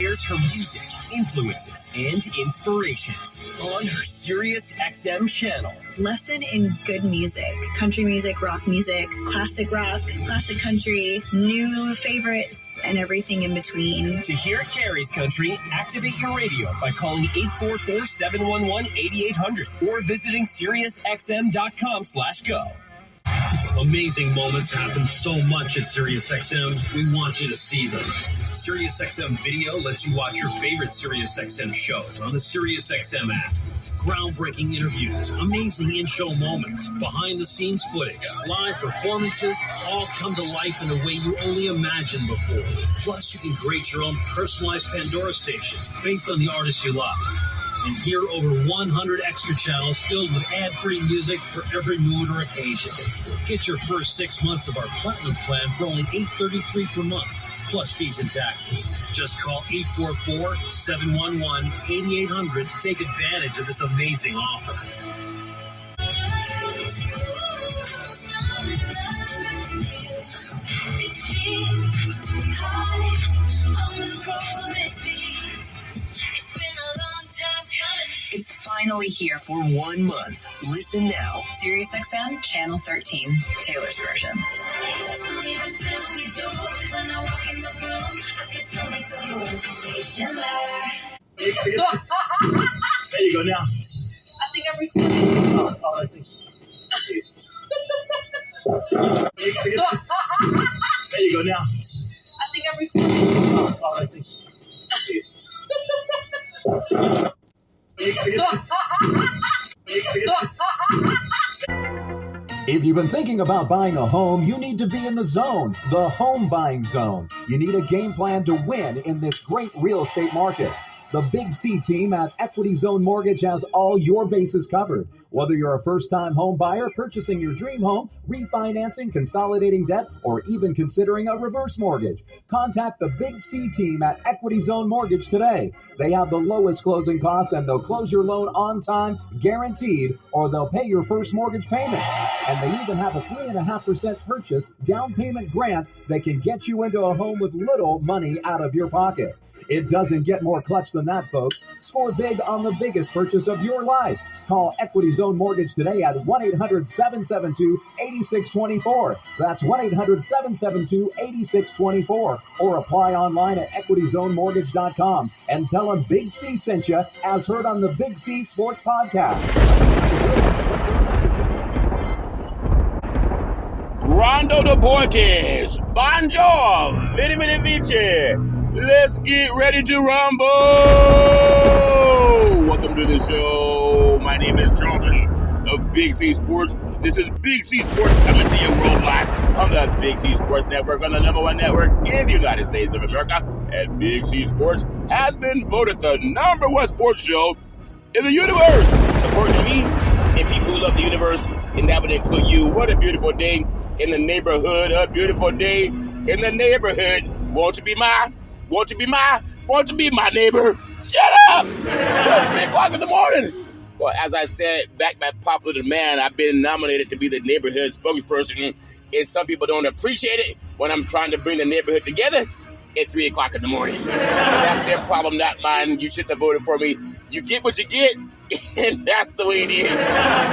Here's her music, influences, and inspirations on her Sirius XM channel. Lesson in good music. Country music, rock, classic country, new favorites, and everything in between. To hear Carrie's Country, activate your radio by calling 844-711-8800 or visiting SiriusXM.com/go. Amazing moments happen so much at SiriusXM. We want you to see them. SiriusXM Video lets you watch your favorite SiriusXM shows on the SiriusXM app. Groundbreaking interviews, amazing in-show moments, behind-the-scenes footage, live performances, all come to life in a way you only imagined before. Plus, you can create your own personalized Pandora station based on the artists you love. And hear over 100 extra channels filled with ad-free music for every mood or occasion. Get your first 6 months of our Platinum plan for only $8.33 per month, plus fees and taxes. Just call 844-711-8800 to take advantage of this amazing offer. It's finally here for 1 month. Listen now. SiriusXM, Channel 13, Taylor's version. There you go now. I think I'm recording. Oh, I see. There you go now. I think I'm recording. Oh, I see. If you've been thinking about buying a home, you need to be in the zone, the home buying zone. You need a game plan to win in this great real estate market. The Big C team at Equity Zone Mortgage has all your bases covered. Whether you're a first-time home buyer, purchasing your dream home, refinancing, consolidating debt, or even considering a reverse mortgage, contact the Big C team at Equity Zone Mortgage today. They have the lowest closing costs and they'll close your loan on time, guaranteed, or they'll pay your first mortgage payment. And they even have a 3.5% purchase down payment grant that can get you into a home with little money out of your pocket. It doesn't get more clutch than that, folks. Score big on the biggest purchase of your life. Call Equity Zone Mortgage today at 1-800-772-8624. That's 1-800-772-8624. Or apply online at equityzonemortgage.com and tell them Big C sent you, as heard on the Big C Sports Podcast. Grando Deportes, Bonjour, Vini Vini Vici. Let's get ready to rumble! Welcome to the show. My name is Charlton of Big C Sports. This is Big C Sports coming to you worldwide on the Big C Sports Network, on the #1 network in the United States of America. And Big C Sports has been voted the #1 sports show in the universe, according to me and people who love the universe, and that would include you. What a beautiful day in the neighborhood. A beautiful day in the neighborhood. Won't you be my neighbor? Shut up! It's 3 o'clock in the morning. Well, as I said, back by popular demand, I've been nominated to be the neighborhood spokesperson, and some people don't appreciate it when I'm trying to bring the neighborhood together at 3 o'clock in the morning. And that's their problem, not mine. You shouldn't have voted for me. You get what you get, and that's the way it is.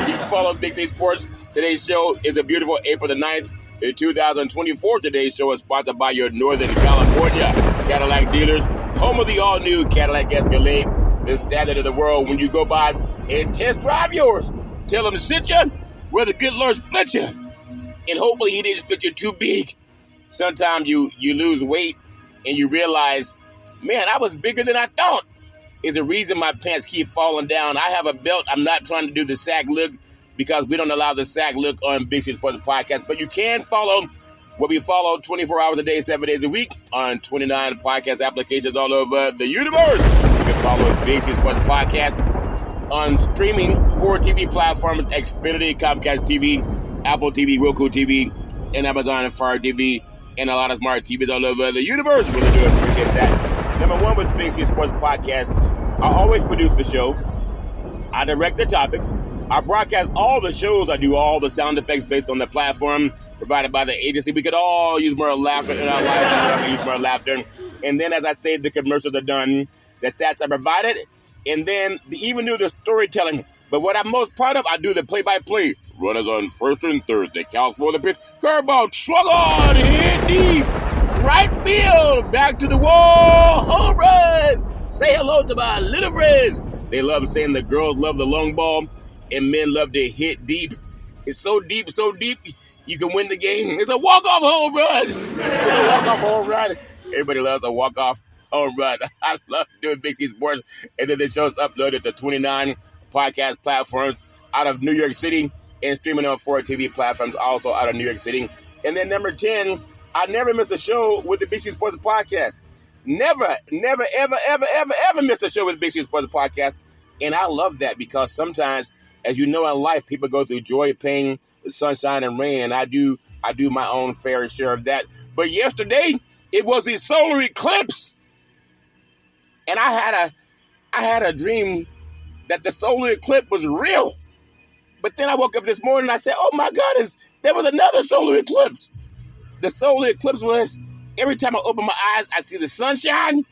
You can follow Big C Sports. Today's show is a beautiful April the 9th. In 2024, today's show is sponsored by your Northern California Cadillac dealers, home of the all-new Cadillac Escalade, the standard of the world. When you go by and test drive yours, tell them to sit you where the good Lord split you. And hopefully he didn't split you too big. Sometimes you lose weight and you realize, man, I was bigger than I thought. Is the reason my pants keep falling down. I have a belt. I'm not trying to do the sack look, because we don't allow the sack look on Big C Sports Podcast. But you can follow what we follow 24 hours a day, 7 days a week on 29 podcast applications all over the universe. You can follow Big C Sports Podcast on streaming 4 TV platforms: Xfinity, Comcast TV, Apple TV, Roku TV, and Amazon and Fire TV, and a lot of smart TVs all over the universe. Really do appreciate that. #1 with Big C Sports Podcast, I always produce the show. I direct the topics. I broadcast all the shows. I do all the sound effects based on the platform provided by the agency. We could all use more laughter in our lives. I can use more laughter. And then, as I say, the commercials are done, the stats are provided, and then even do the storytelling. But what I'm most proud of, I do the play-by-play. Runners on first and third. They count for the pitch. Curveball, swung on, hit deep. Right field, back to the wall, home run. Say hello to my little friends. They love saying the girls love the long ball and men love to hit deep. It's so deep, you can win the game. It's a walk-off home run. It's a walk-off home run. Everybody loves a walk-off home run. I love doing Big C Sports. And then the show's uploaded to 29 podcast platforms out of New York City and streaming on 4 TV platforms also out of New York City. And then number 10, I never miss a show with the Big C Sports Podcast. Never, ever miss a show with the Big C Sports Podcast. And I love that because sometimes, as you know in life, people go through joy, pain, sunshine, and rain. And I do my own fair share of that. But yesterday, it was the solar eclipse. And I had a dream that the solar eclipse was real. But then I woke up this morning and I said, oh my God, there was another solar eclipse. The solar eclipse was, every time I open my eyes, I see the sunshine.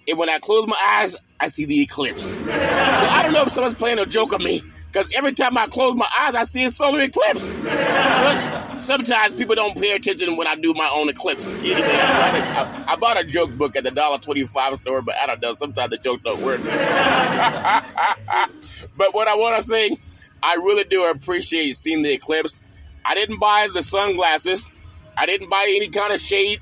And when I close my eyes, I see the eclipse. So I don't know if someone's playing a joke on me, because every time I close my eyes, I see a solar eclipse. But sometimes people don't pay attention when I do my own eclipse. Anyway, I bought a joke book at the $1.25 store, but I don't know, sometimes the jokes don't work. But what I want to say, I really do appreciate seeing the eclipse. I didn't buy the sunglasses. I didn't buy any kind of shade.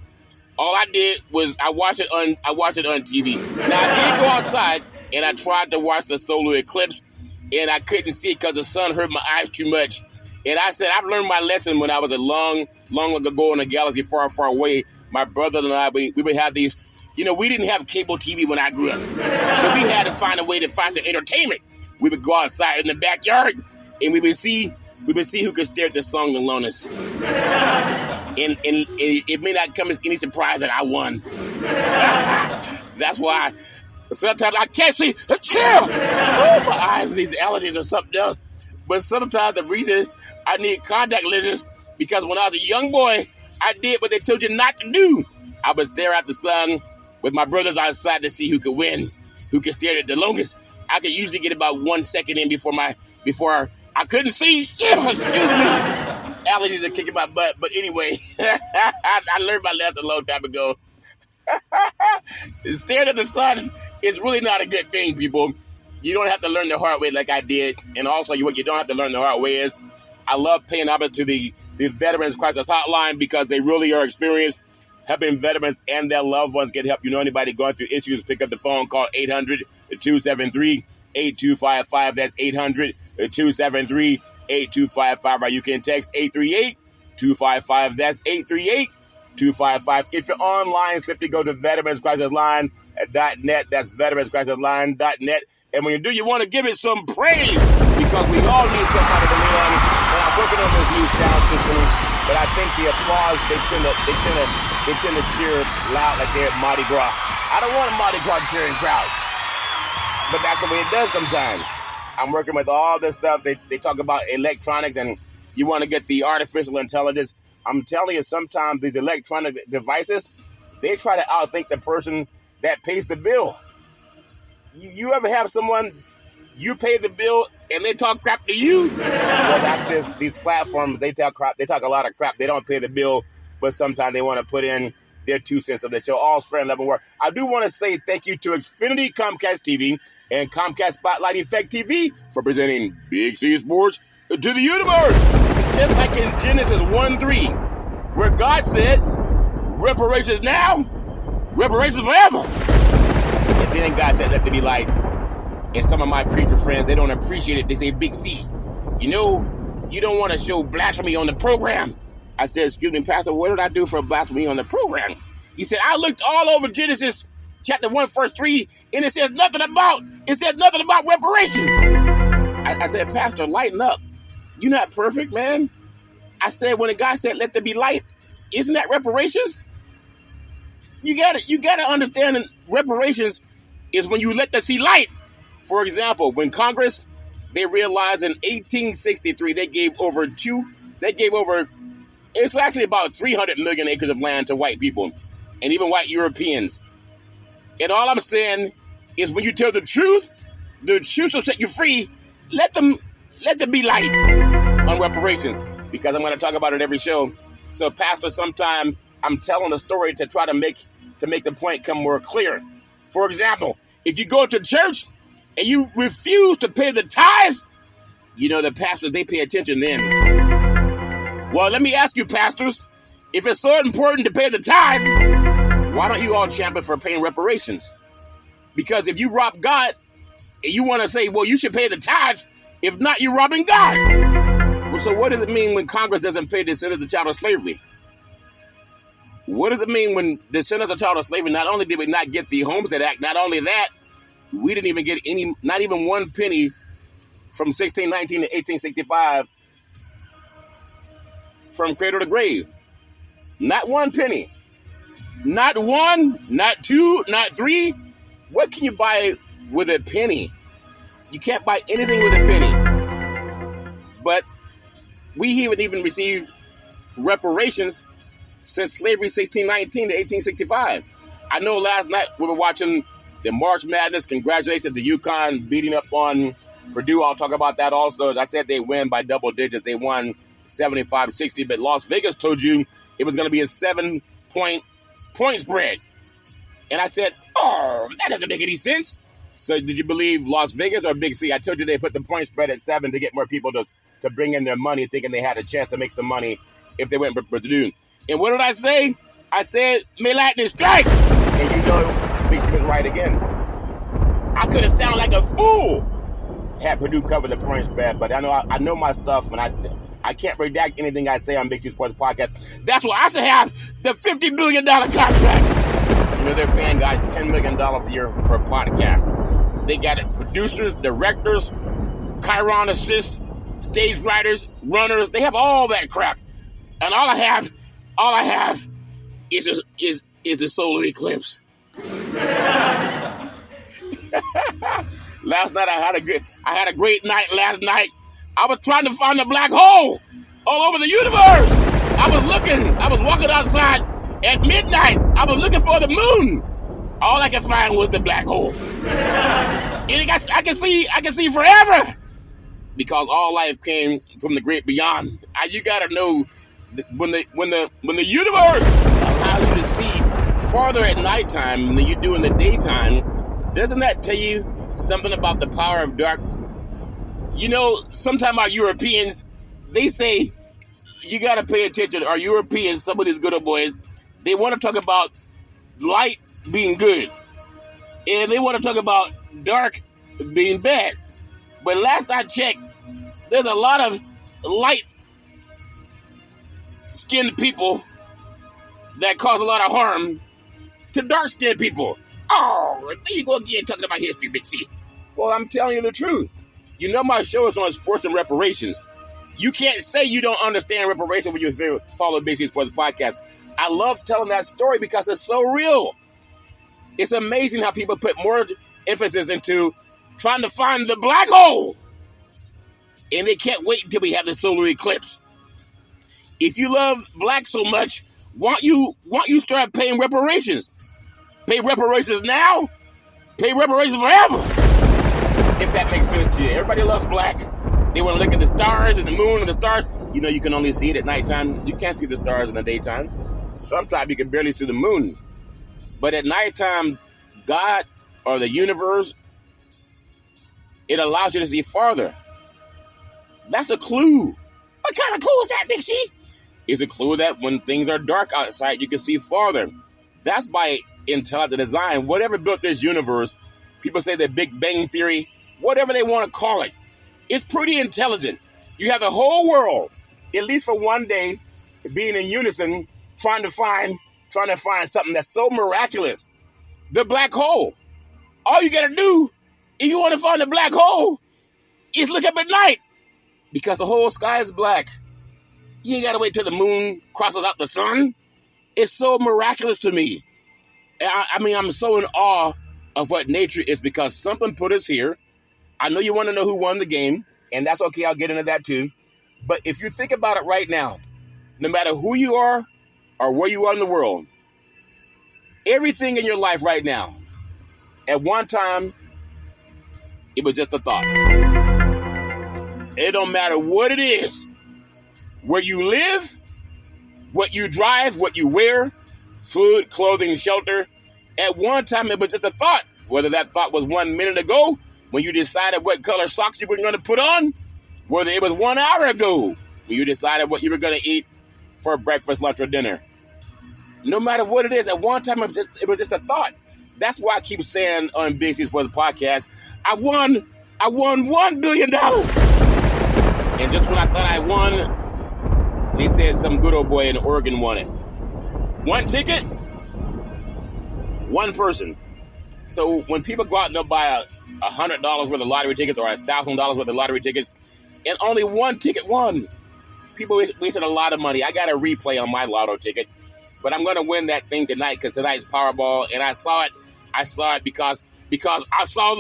All I did was I watched it on TV. Now, I did go outside, and I tried to watch the solar eclipse, and I couldn't see it because the sun hurt my eyes too much. And I said, I've learned my lesson when I was a long ago in a galaxy far, far away. My brother and I, we would have these, we didn't have cable TV when I grew up. So we had to find a way to find some entertainment. We would go outside in the backyard, and we would see who could stare at the sun the longest. And it may not come as any surprise that I won. That's why sometimes I can't see. Chill! Oh, my eyes and these allergies or something else. But sometimes the reason I need contact lenses, because when I was a young boy, I did what they told you not to do. I would stare at the sun with my brothers outside to see who could win, who could stare at the longest. I could usually get about 1 second in before I couldn't see. Excuse me. Allergies are kicking my butt. But anyway, I learned my lesson a long time ago. Staring at the sun is really not a good thing, people. You don't have to learn the hard way like I did. And also, what you don't have to learn the hard way is, I love paying homage to the Veterans Crisis Hotline, because they really are experienced helping veterans and their loved ones get help. Anybody going through issues, pick up the phone, call 800-273-8255. That's 800-273-8255. Or you can text 838-255. That's 838-255. If you're online, simply go to veteranscrisisline.net. That's veteranscrisisline.net. And when you do, you want to give it some praise, because we all need somebody to lean on. And I'm working on this new sound system, but I think the applause, they tend to cheer loud like they're at Mardi Gras. I don't want a Mardi Gras cheering crowd, but that's the way it does sometimes. I'm working with all this stuff. They talk about electronics, and you want to get the artificial intelligence. I'm telling you, sometimes these electronic devices, they try to outthink the person that pays the bill. You ever have someone, you pay the bill and they talk crap to you? Well, that's these platforms. They talk a lot of crap. They don't pay the bill, but sometimes they want to put in their 2 cents of the show. All friend level work. I do want to say thank you to Xfinity Comcast TV and Comcast Spotlight Effect TV for presenting Big C Sports to the universe. Just like in Genesis 1:3, where God said, reparations now, reparations forever. And then God said, let there be light. And some of my preacher friends, they don't appreciate it. They say, Big C, you don't want to show blasphemy on the program. I said, excuse me, Pastor, what did I do for blasphemy on the program? He said, I looked all over Genesis chapter 1, verse 3, and it says nothing about reparations. I said, Pastor, lighten up. You're not perfect, man. I said, when a guy said, let there be light, isn't that reparations? You gotta understand that reparations is when you let them see light. For example, when Congress, they realized in 1863, they gave over, it's actually about 300 million acres of land to white people and even white Europeans. And all I'm saying is when you tell the truth will set you free. Let them be light on reparations, because I'm going to talk about it every show. So, Pastor, sometime I'm telling a story to try to make the point come more clear. For example, if you go to church and you refuse to pay the tithe, the pastors, they pay attention then. Well, let me ask you, pastors, if it's so important to pay the tithe, why don't you all champion for paying reparations? Because if you rob God and you want to say, well, you should pay the tithe, if not, you're robbing God. Well, so what does it mean when Congress doesn't pay descendants of child of slavery? What does it mean when descendants of child of slavery, not only did we not get the Homestead Act, not only that, we didn't even get not even one penny from 1619 to 1865 from cradle to grave. Not one penny. Not one, not two, not three. What can you buy with a penny? You can't buy anything with a penny. But we haven't even received reparations since slavery 1619 to 1865. I know last night we were watching the March Madness. Congratulations to UConn beating up on Purdue. I'll talk about that also. As I said, they win by double digits. They won 75-60, but Las Vegas told you it was going to be a 7-point spread. And I said, that doesn't make any sense. So did you believe Las Vegas or Big C? I told you they put the point spread at 7 to get more people to bring in their money, thinking they had a chance to make some money if they went for Purdue. And what did I say? I said, may lightning strike. And Big C was right again. I could have sounded like a fool had Purdue covered the point spread, but I know my stuff, and I can't redact anything I say on Big C Sports Podcast. That's why I should have the $50 billion contract. They're paying guys $10 million a year for a podcast. They got producers, directors, Chiron assists, stage writers, runners. They have all that crap. And all I have is a solar eclipse. Last night I had a great night last night. I was trying to find a black hole all over the universe. I was walking outside at midnight. I was looking for the moon. All I could find was the black hole. And I can see forever, because all life came from the great beyond. You gotta know when the universe allows you to see farther at nighttime than you do in the daytime. Doesn't that tell you something about the power of dark? Sometimes our Europeans, they say, you got to pay attention. Our Europeans, some of these good old boys, they want to talk about light being good. And they want to talk about dark being bad. But last I checked, there's a lot of light-skinned people that cause a lot of harm to dark-skinned people. There you go again, talking about history, Big C. Well, I'm telling you the truth. My show is on sports and reparations. You can't say you don't understand reparations when you follow Big C Sports Podcast. I love telling that story because it's so real. It's amazing how people put more emphasis into trying to find the black hole. And they can't wait until we have the solar eclipse. If you love black so much, why don't you start paying reparations? Pay reparations now, pay reparations forever. If that makes sense to you. Everybody loves black. They want to look at the stars and the moon and the stars. You can only see it at nighttime. You can't see the stars in the daytime. Sometimes you can barely see the moon. But at nighttime, God or the universe, it allows you to see farther. That's a clue. What kind of clue is that, Big C? It's a clue that when things are dark outside, you can see farther. That's by intelligent design. Whatever built this universe, people say the Big Bang Theory, whatever they want to call it, it's pretty intelligent. You have the whole world, at least for one day, being in unison, trying to find something that's so miraculous. The black hole. All you got to do, if you want to find the black hole, is look up at night, because the whole sky is black. You ain't got to wait till the moon crosses out the sun. It's so miraculous to me. I'm so in awe of what nature is, because something put us here. I know you want to know who won the game, and that's okay. I'll get into that too. But if you think about it right now, no matter who you are or where you are in the world, everything in your life right now, At one time, it was just a thought. It don't matter what it is, where you live, what you drive, what you wear, food, clothing, shelter. At one time, it was just a thought. Whether that thought was 1 minute ago when you decided what color socks you were going to put on, whether it was 1 hour ago when you decided what you were going to eat for breakfast, lunch, or dinner. No matter what it is, at one time, it was just a thought. That's why I keep saying on Big C Sports Podcast, I won $1 billion. And just when I thought I won, they said some good old boy in Oregon won it. One ticket, one person. So when people go out and they'll buy $100 worth of lottery tickets or $1,000 worth of lottery tickets, and only one ticket won, people wasted a lot of money. I got a replay on my lotto ticket, but I'm going to win that thing tonight because tonight's Powerball, and I saw it. I saw it because I saw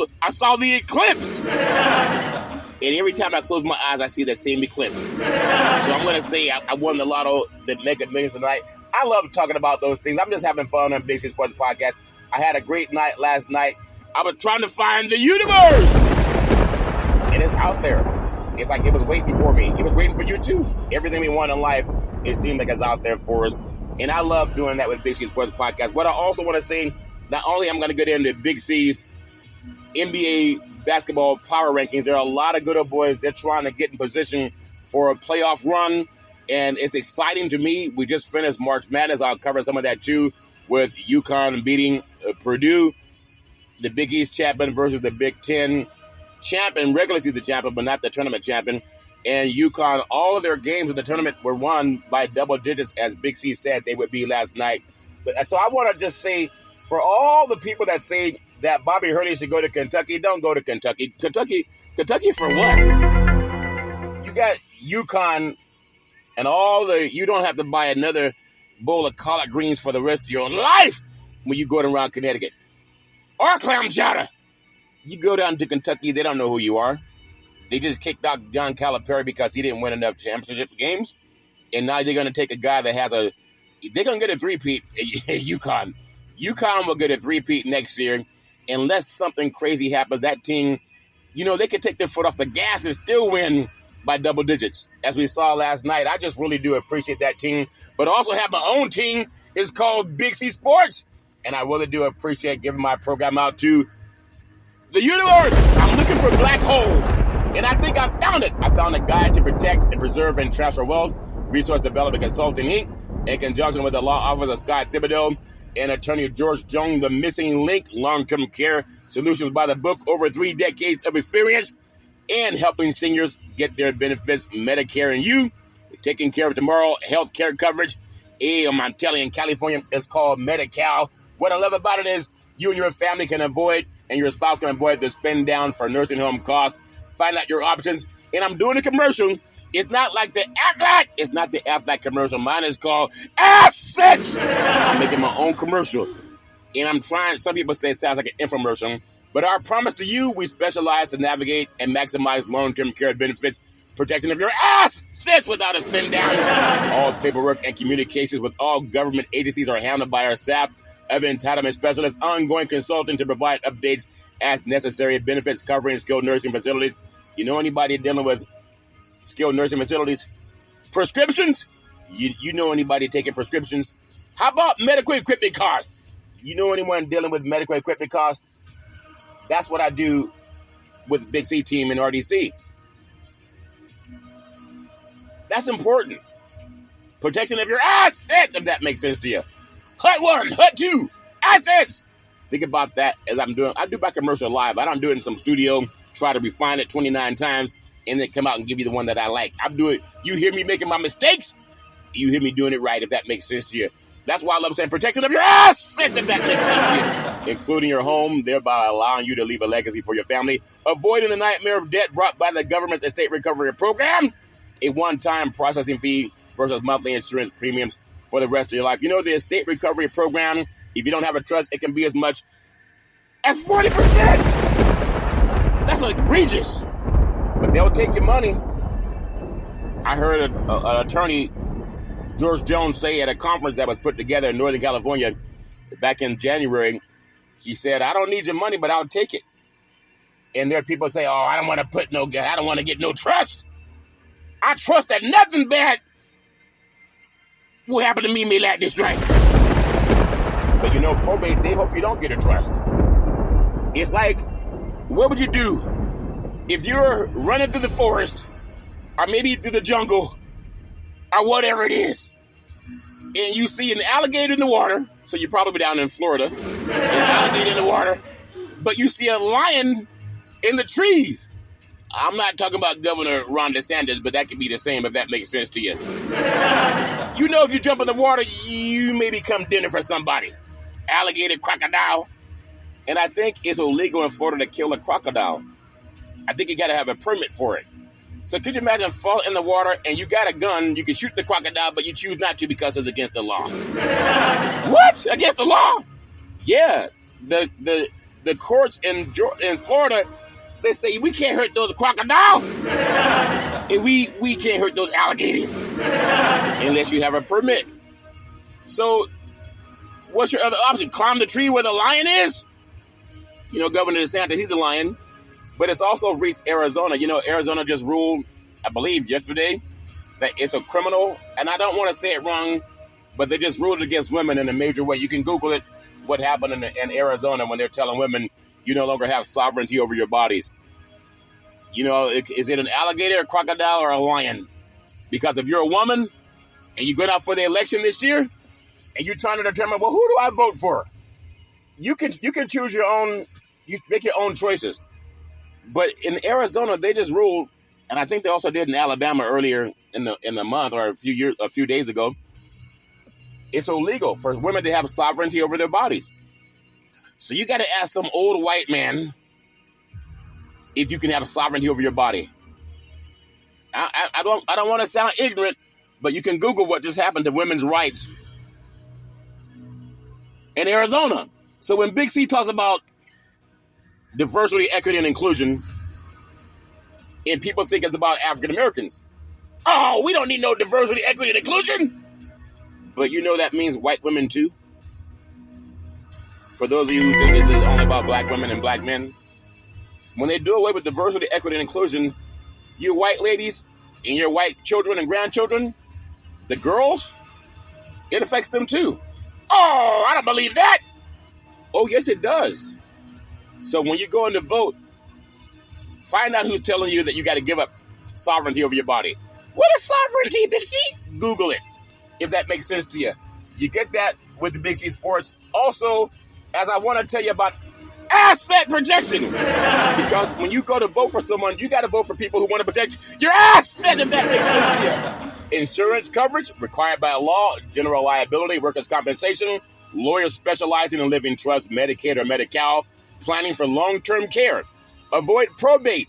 the eclipse. And every time I close my eyes, I see that same eclipse. So I'm going to say I won the lotto, the Mega Millions tonight. I love talking about those things. I'm just having fun on Big C Sports Podcast. I had a great night last night. I was trying to find the universe. And it's out there. It's like it was waiting for me. It was waiting for you too. Everything we want in life, it seems like it's out there for us. And I love doing that with Big C Sports Podcast. What I also want to say, not only I'm going to get into Big C's NBA basketball power rankings, there are a lot of good old boys. They're trying to get in position for a playoff run. And it's exciting to me. We just finished March Madness. I'll cover some of that too, with UConn beating Purdue, the Big East champion versus the Big Ten champion, regular season champion, but not the tournament champion. And UConn, all of their games in the tournament were won by double digits, as Big C said they would be last night. So I want to just say, for all the people that say that Bobby Hurley should go to Kentucky, don't go to Kentucky. Kentucky for what? You got UConn and you don't have to buy another bowl of collard greens for the rest of your life when you go around Connecticut. Or clam chowder. You go down to Kentucky, they don't know who you are. They just kicked out John Calipari because he didn't win enough championship games. And now they're going to take a guy that they're going to get a three-peat at UConn. UConn will get a three-peat next year unless something crazy happens. That team, they could take their foot off the gas and still win by double digits, as we saw last night. I just really do appreciate that team. But also have my own team. It's called Big C Sports. And I really do appreciate giving my program out to the universe. I'm looking for black holes. And I think I found it. I found a guide to protect and preserve and transfer wealth. Resource Development Consulting, Inc., in conjunction with the law office of Scott Thibodeau and attorney George Jones, The Missing Link, Long-Term Care Solutions by the book, over 3 decades of experience and helping seniors get their benefits, Medicare, and you taking care of tomorrow, health care coverage. I'm telling you, in California, it's called Medi-Cal. What I love about it is you and your family can avoid, and your spouse can avoid, the spend down for nursing home costs. Find out your options. And I'm doing a commercial. It's not like the Aflac. It's not the Aflac commercial. Mine is called Assets. I'm making my own commercial. And I'm trying, some people say it sounds like an infomercial, but our promise to you, we specialize to navigate and maximize long-term care benefits, protection of your assets without a spend down. All paperwork and communications with all government agencies are handled by our staff of entitlement specialists, ongoing consulting to provide updates as necessary, benefits covering skilled nursing facilities. You know anybody dealing with skilled nursing facilities? Prescriptions? You know anybody taking prescriptions? How about medical equipment costs? You know anyone dealing with medical equipment costs? That's what I do with Big C team in RDC. That's important. Protection of your assets, if that makes sense to you. Hut 1, Hut 2, assets. Think about that as I do my commercial live. I don't do it in some studio, try to refine it 29 times, and then come out and give you the one that I like. I'm doing, you hear me making my mistakes, you hear me doing it right, if that makes sense to you. That's why I love saying protection of your assets, if that makes sense to you, including your home, thereby allowing you to leave a legacy for your family, avoiding the nightmare of debt brought by the government's estate recovery program, a one-time processing fee versus monthly insurance premiums for the rest of your life. You know, the estate recovery program, if you don't have a trust, it can be as much as 40%. That's egregious. But they'll take your money. I heard an attorney, George Jones, say at a conference that was put together in Northern California back in January He said, I don't need your money, but I'll take it. And there are people say, oh, I don't want to I don't want to get no trust. I trust that nothing bad will happen to me like this right. But you know, probate, they hope you don't get a trust. It's like, what would you do if you're running through the forest or maybe through the jungle or whatever it is, and you see an alligator in the water, so you're probably down in Florida, an alligator in the water, but you see a lion in the trees. I'm not talking about Governor Ron DeSantis, but that could be the same if that makes sense to you. You know, if you jump in the water, you may become dinner for somebody. Alligator, crocodile. And I think it's illegal in Florida to kill a crocodile. I think you got to have a permit for it. So could you imagine falling in the water and you got a gun, you can shoot the crocodile, but you choose not to because it's against the law. What? Against the law? Yeah. The courts in Florida, they say we can't hurt those crocodiles. And we can't hurt those alligators unless you have a permit. So what's your other option? Climb the tree where the lion is? You know, Governor DeSantis, he's the lion. But it's also reached Arizona. You know, Arizona just ruled, I believe, yesterday, that it's a criminal. And I don't want to say it wrong, but they just ruled against women in a major way. You can Google it, what happened in Arizona when they're telling women you no longer have sovereignty over your bodies. You know, is it an alligator, a crocodile, or a lion? Because if you're a woman and you're going out for the election this year and you're trying to determine, well, who do I vote for? You can choose your own, you make your own choices. But in Arizona, they just ruled, and I think they also did in Alabama earlier in the month or a few days ago. It's illegal for women to have sovereignty over their bodies. So you got to ask some old white man if you can have sovereignty over your body. I don't want to sound ignorant, but you can Google what just happened to women's rights in Arizona. So when Big C talks about diversity, equity, and inclusion, and people think it's about African Americans. Oh, we don't need no diversity, equity, and inclusion. But you know that means white women too. For those of you who think this is only about black women and black men, when they do away with diversity, equity, and inclusion, you white ladies and your white children and grandchildren, the girls, it affects them too. Oh, I don't believe that. Oh, yes, it does. So when you go in to vote, find out who's telling you that you got to give up sovereignty over your body. What is sovereignty, Big C? Google it, if that makes sense to you. You get that with the Big C Sports. Also, as I want to tell you about asset protection. Because when you go to vote for someone, you got to vote for people who want to protect your asset, if that makes sense to you. Insurance coverage required by law, general liability, workers' compensation, lawyers specializing in living trust, Medicaid or Medi-Cal, planning for long-term care, avoid probate,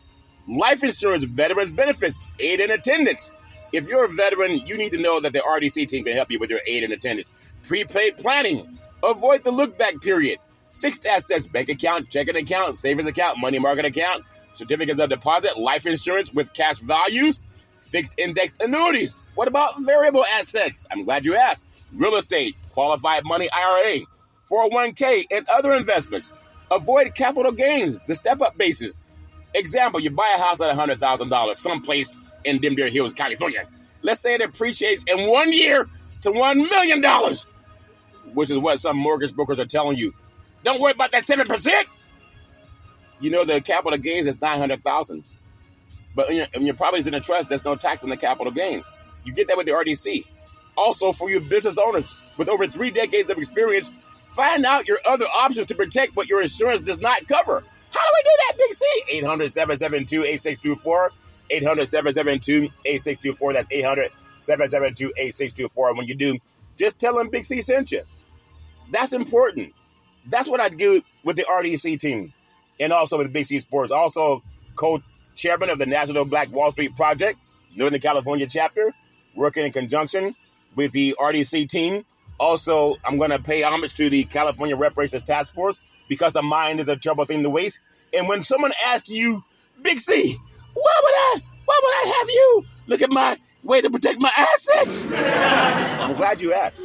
life insurance, veterans benefits, aid and attendance. If you're a veteran, you need to know that the RDC team can help you with your aid and attendance. Prepaid planning, avoid the look-back period, fixed assets, bank account, checking account, savings account, money market account, certificates of deposit, life insurance with cash values, fixed indexed annuities. What about variable assets? I'm glad you asked. Real estate, qualified money IRA, 401k, and other investments. Avoid capital gains, the step-up basis. Example, you buy a house at $100,000 someplace in Deer Hills, California. Let's say it appreciates in 1 year to $1 million, which is what some mortgage brokers are telling you. Don't worry about that 7%. You know the capital gains is $900,000. But when your property is in a trust, there's no tax on the capital gains. You get that with the RDC. Also, for you business owners with over 3 decades of experience, find out your other options to protect what your insurance does not cover. How do we do that, Big C? 800-772-8624. 800-772-8624. That's 800-772-8624. When you do, just tell them Big C sent you. That's important. That's what I do with the RDC team and also with Big C Sports. Also, co-chairman of the National Black Wall Street Project, Northern California chapter, working in conjunction with the RDC team. Also, I'm going to pay homage to the California Reparations Task Force because a mind is a terrible thing to waste. And when someone asks you, Big C, why would I have you look at my way to protect my assets? I'm glad you asked.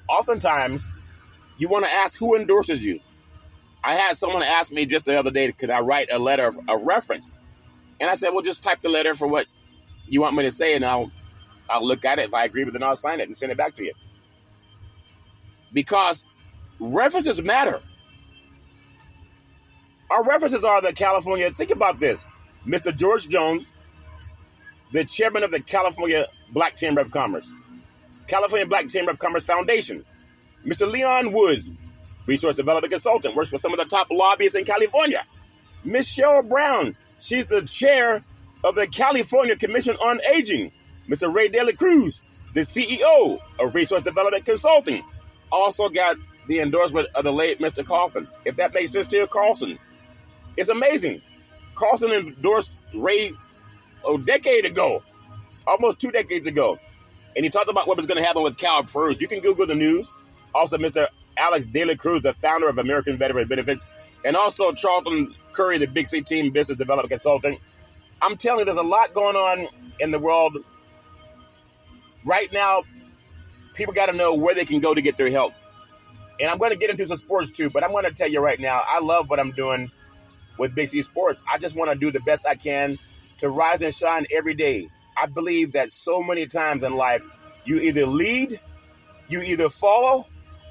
Oftentimes, you want to ask who endorses you. I had someone ask me just the other day, could I write a letter of reference? And I said, well, just type the letter for what you want me to say, and I'll look at it. If I agree with it, I'll sign it and send it back to you. Because references matter. Our references are the California, think about this, Mr. George Jones, the chairman of the California Black Chamber of Commerce, California Black Chamber of Commerce Foundation, Mr. Leon Woods, resource development consultant, works with some of the top lobbyists in California. Miss Cheryl Brown, she's the chair of the California Commission on Aging. Mr. Ray De La Cruz, the CEO of Resource Development Consulting, also got the endorsement of the late Mr. Kaufman. If that makes sense to you, Carlson. It's amazing. Carlson endorsed Ray a decade ago, almost 2 decades ago. And he talked about what was going to happen with CalPERS. You can Google the news. Also, Mr. Alex De La Cruz, the founder of American Veteran Benefits. And also Charlton Curry, the Big C Team Business Development Consultant. I'm telling you, there's a lot going on in the world. Right now, people got to know where they can go to get their help. And I'm going to get into some sports too, but I'm going to tell you right now, I love what I'm doing with Big C Sports. I just want to do the best I can to rise and shine every day. I believe that so many times in life, you either lead, you either follow,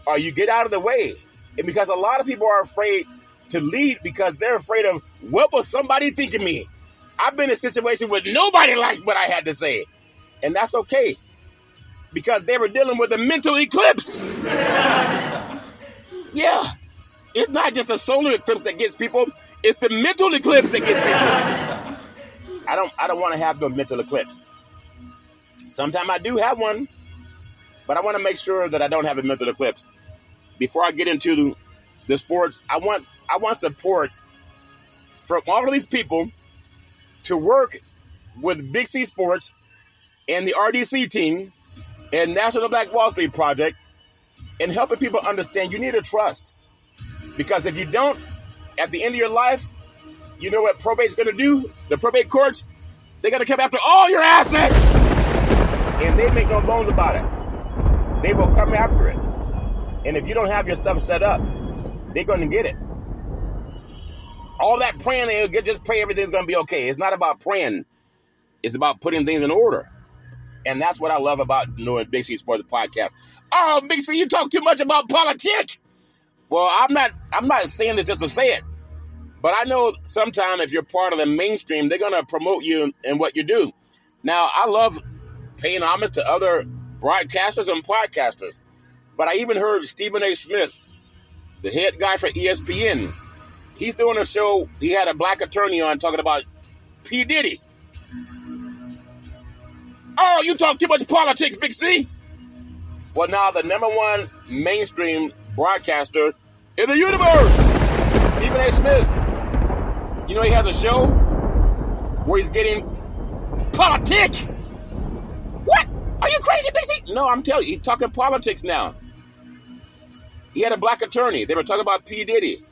or you get out of the way. And because a lot of people are afraid to lead because they're afraid of what will somebody think of me. I've been in a situation where nobody liked what I had to say. And that's okay. Because they were dealing with a mental eclipse. Yeah. It's not just a solar eclipse that gets people. It's the mental eclipse that gets people. I don't want to have no mental eclipse. Sometimes I do have one. But I want to make sure that I don't have a mental eclipse. Before I get into the sports, I want support from all of these people to work with Big C Sports and the RDC team and National Black Wall Street Project and helping people understand you need to trust. Because if you don't, at the end of your life, you know what probate's going to do? The probate courts, they're going to come after all your assets. And they make no bones about it. They will come after it. And if you don't have your stuff set up, they're going to get it. All that praying, they'll just pray everything's going to be okay. It's not about praying. It's about putting things in order. And that's what I love about doing Big C Sports Podcast. Oh, Big C, you talk too much about politics. Well, I'm not saying this just to say it. But I know sometimes if you're part of the mainstream, they're going to promote you and what you do. Now, I love paying homage to other broadcasters and podcasters. But I even heard Stephen A. Smith, the head guy for ESPN, he's doing a show. He had a black attorney on talking about P. Diddy. Oh, you talk too much politics, Big C. Well, now the #1 mainstream broadcaster in the universe, Stephen A. Smith. You know he has a show where he's getting politics. What? Are you crazy, Big C? No, I'm telling you, he's talking politics now. He had a black attorney. They were talking about P. Diddy.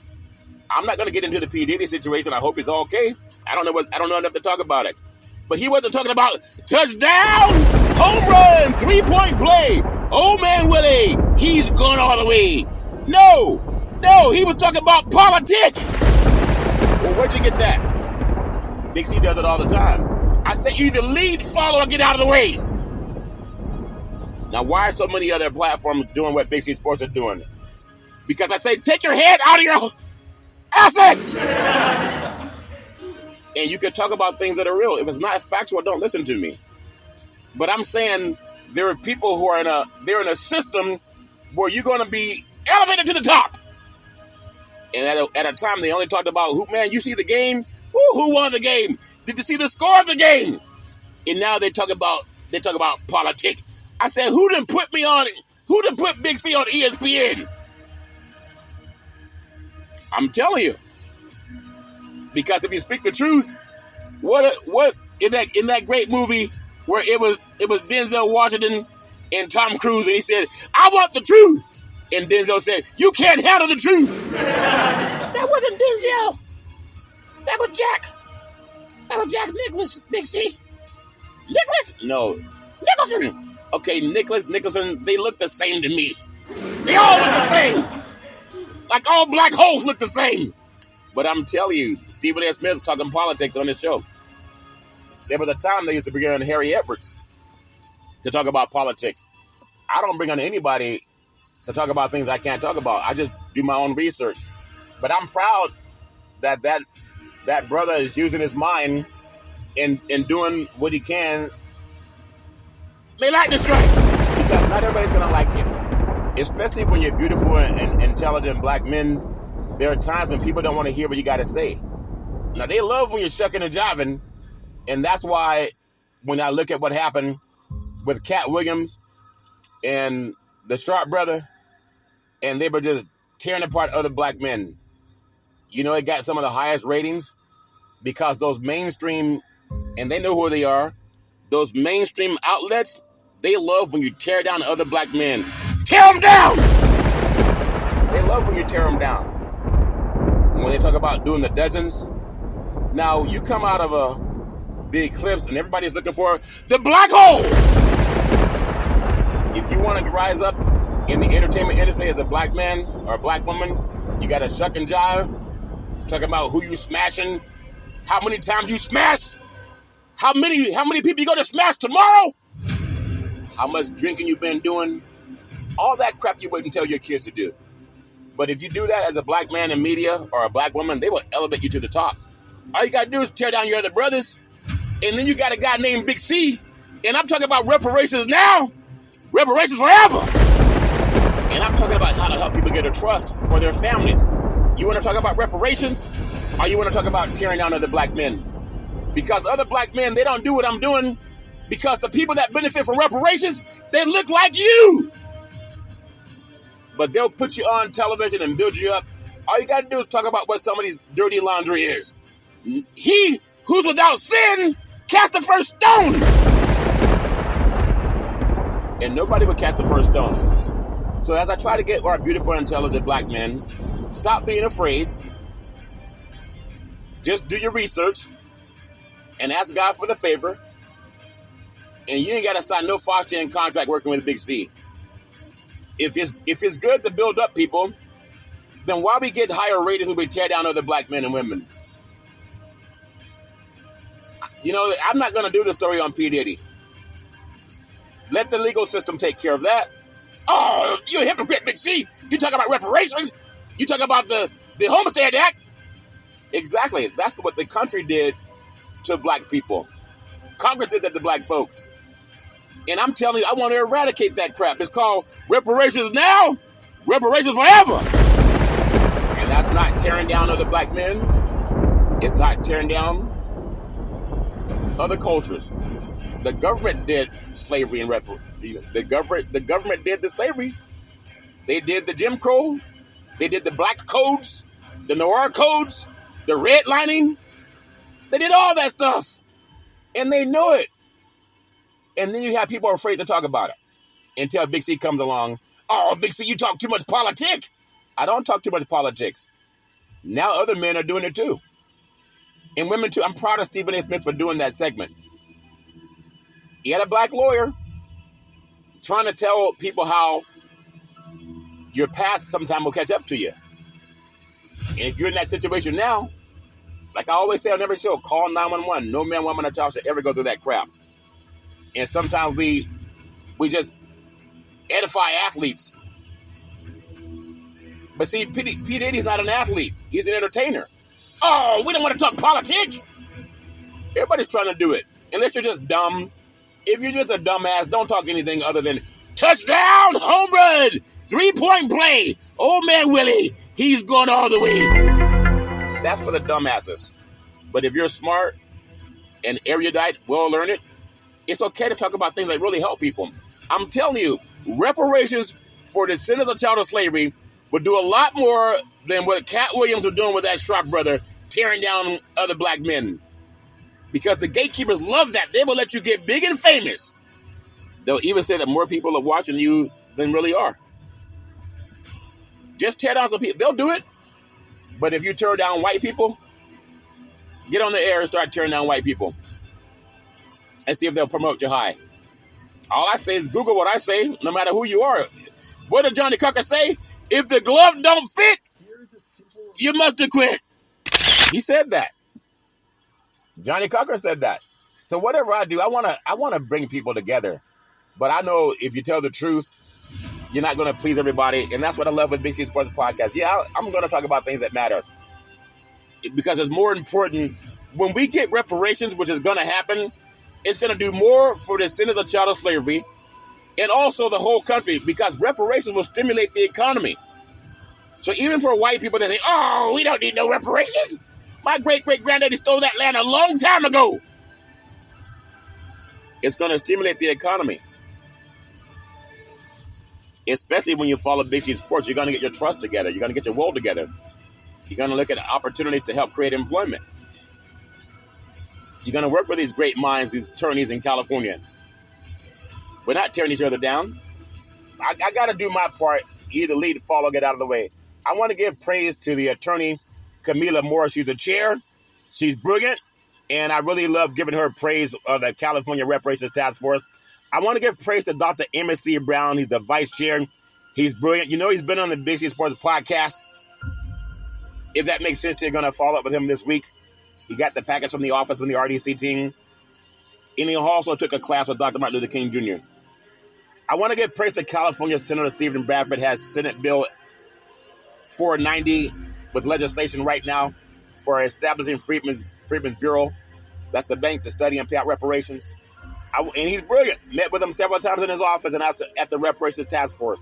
I'm not going to get into the P. Diddy situation. I hope it's okay. I don't know enough to talk about it. But he wasn't talking about touchdown, home run, 3-point play. Oh, man, Willie, he's gone all the way. No, he was talking about politics. Well, where'd you get that? Big C does it all the time. I say you either lead, follow, or get out of the way. Now, why are so many other platforms doing what Big C Sports are doing? Because I say, take your head out of your assets. And you can talk about things that are real. If it's not factual, don't listen to me. But I'm saying there are people who are they're in a system where you're going to be elevated to the top. And at a time, they only talked about, you see the game? Who won the game? Did you see the score of the game? And now they talk about politics. I said, who done put me on it? Who done put Big C on ESPN? I'm telling you. Because if you speak the truth, what in that great movie where it was Denzel Washington and Tom Cruise, and he said, I want the truth. And Denzel said, you can't handle the truth. That wasn't Denzel. That was Jack. That was Jack Nicholson, Big C. Nicholas? No. Nicholson. Okay, Nicholson, they look the same to me. They all look the same. Like all black holes look the same. But I'm telling you, Stephen A. Smith's talking politics on this show. There was a time they used to bring on Harry Edwards to talk about politics. I don't bring on anybody to talk about things I can't talk about. I just do my own research. But I'm proud that brother is using his mind in doing what he can. They like this strike because not everybody's going to like you. Especially when you're beautiful and intelligent black men, there are times when people don't want to hear what you got to say. Now, they love when you're shucking and jiving, and that's why when I look at what happened with Cat Williams and the Sharp brother, and they were just tearing apart other black men. You know, it got some of the highest ratings because those mainstream, and they know who they are, those mainstream outlets, they love when you tear down other black men. Tear them down! They love when you tear them down. When they talk about doing the dozens, now you come out of the eclipse and everybody's looking for the black hole! If you want to rise up in the entertainment industry as a black man or a black woman, you got to shuck and jive. Talking about who you smashing, how many times you smashed, how many people you going to smash tomorrow, how much drinking you've been doing, all that crap you wouldn't tell your kids to do. But if you do that as a black man in media or a black woman, they will elevate you to the top. All you got to do is tear down your other brothers, and then you got a guy named Big C, and I'm talking about reparations now, reparations forever. And I'm talking about how to help people get a trust for their families. You want to talk about reparations, or you want to talk about tearing down other black men? Because other black men, they don't do what I'm doing because the people that benefit from reparations, they look like you. But they'll put you on television and build you up. All you got to do is talk about what somebody's dirty laundry is. He who's without sin cast the first stone. And nobody would cast the first stone. So as I try to get our beautiful, intelligent black men, stop being afraid. Just do your research and ask God for the favor. And you ain't got to sign no Faustian contract working with Big C. If it's good to build up people, then why we get higher ratings when we tear down other black men and women? You know, I'm not going to do the story on P. Diddy. Let the legal system take care of that. Oh, you a hypocrite, Big C. You talk about reparations. You talk about the Homestead Act. Exactly. That's what the country did to black people. Congress did that to black folks. And I'm telling you, I want to eradicate that crap. It's called reparations now, reparations forever. And that's not tearing down other black men. It's not tearing down other cultures. The government did slavery and the government did the slavery. They did the Jim Crow. They did the black codes, the noir codes, the redlining. They did all that stuff. And they know it. And then you have people afraid to talk about it until Big C comes along. Oh, Big C, you talk too much politics. I don't talk too much politics. Now other men are doing it too. And women too. I'm proud of Stephen A. Smith for doing that segment. He had a black lawyer trying to tell people how your past sometime will catch up to you. And if you're in that situation now, like I always say on every show, call 911. No man, woman, or child should ever go through that crap. And sometimes we just edify athletes. But see, P. Diddy's not an athlete. He's an entertainer. Oh, we don't want to talk politics. Everybody's trying to do it. Unless you're just dumb. If you're just a dumbass, don't talk anything other than touchdown, home run, 3-point play. Old man Willie, he's going all the way. That's for the dumbasses. But if you're smart and erudite, well-learned, it's okay to talk about things that really help people. I'm telling you, reparations for the descendants of child slavery would do a lot more than what Cat Williams was doing with that Sharp brother, tearing down other black men. Because the gatekeepers love that. They will let you get big and famous. They'll even say that more people are watching you than really are. Just tear down some people. They'll do it. But if you tear down white people, get on the air and start tearing down white people. And see if they'll promote you high. All I say is Google what I say, no matter who you are. What did Johnny Cucker say? If the glove don't fit, You must have quit. He said that. Johnny Cochran said that. So whatever I do, I want to bring people together. But I know if you tell the truth, you're not going to please everybody. And that's what I love with Big C Sports Podcast. Yeah, I'm going to talk about things that matter. Because it's more important. When we get reparations, which is going to happen, it's going to do more for the descendants of child slavery and also the whole country, because reparations will stimulate the economy. So even for white people that say, oh, we don't need no reparations. My great-great-granddaddy stole that land a long time ago. It's going to stimulate the economy. Especially when you follow Big C Sports, you're going to get your trust together. You're going to get your world together. You're going to look at opportunities to help create employment. You're going to work with these great minds, these attorneys in California. We're not tearing each other down. I got to do my part. Either lead, follow, get out of the way. I want to give praise to the attorney, Camila Moore. She's the chair. She's brilliant. And I really love giving her praise of the California Reparations Task Force. I want to give praise to Dr. Emmett C. Brown. He's the vice chair. He's brilliant. You know, he's been on the Big C Sports Podcast. If that makes sense, you're going to follow up with him this week. He got the package from the office from the RDC team. And he also took a class with Dr. Martin Luther King Jr. I want to give praise to California Senator Stephen Bradford. Has Senate Bill 490 with legislation right now for establishing Freedmen's Bureau. That's the bank to study and pay out reparations. And he's brilliant. Met with him several times in his office and at the Reparations Task Force.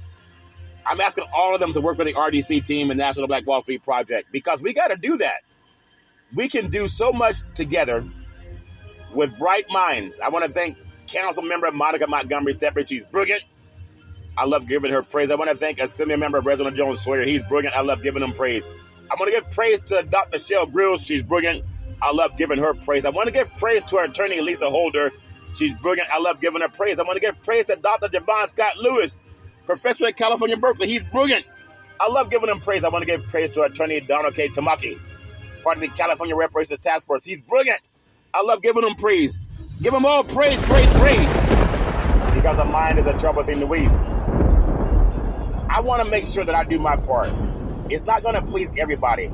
I'm asking all of them to work with the RDC team and National Black Wall Street Project, because we got to do that. We can do so much together with bright minds. I want to thank Council Member Monica Montgomery Stepper. She's brilliant. I love giving her praise. I want to thank Assembly Member Reginald Jones Sawyer. He's brilliant. I love giving him praise. I want to give praise to Dr. Shell Grills. She's brilliant. I love giving her praise. I want to give praise to our attorney, Lisa Holder. She's brilliant. I love giving her praise. I want to give praise to Dr. Javon Scott Lewis, professor at California Berkeley. He's brilliant. I love giving him praise. I want to give praise to our attorney, Donald K. Tamaki, part of the California Reparations Task Force. He's brilliant. I love giving him praise. Give them all praise, praise, praise. Because a mind is a trouble thing to waste. I want to make sure that I do my part. It's not going to please everybody,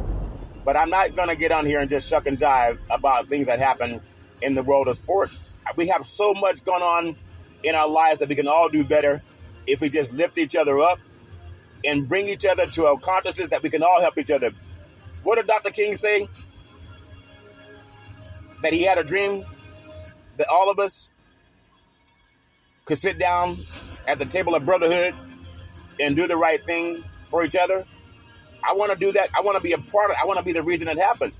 but I'm not going to get on here and just shuck and jive about things that happen in the world of sports. We have so much going on in our lives that we can all do better if we just lift each other up and bring each other to a consciousness that we can all help each other. What did Dr. King say? That he had a dream that all of us could sit down at the table of brotherhood and do the right thing for each other. I want to do that. I want to be a part of it. I want to be the reason it happens.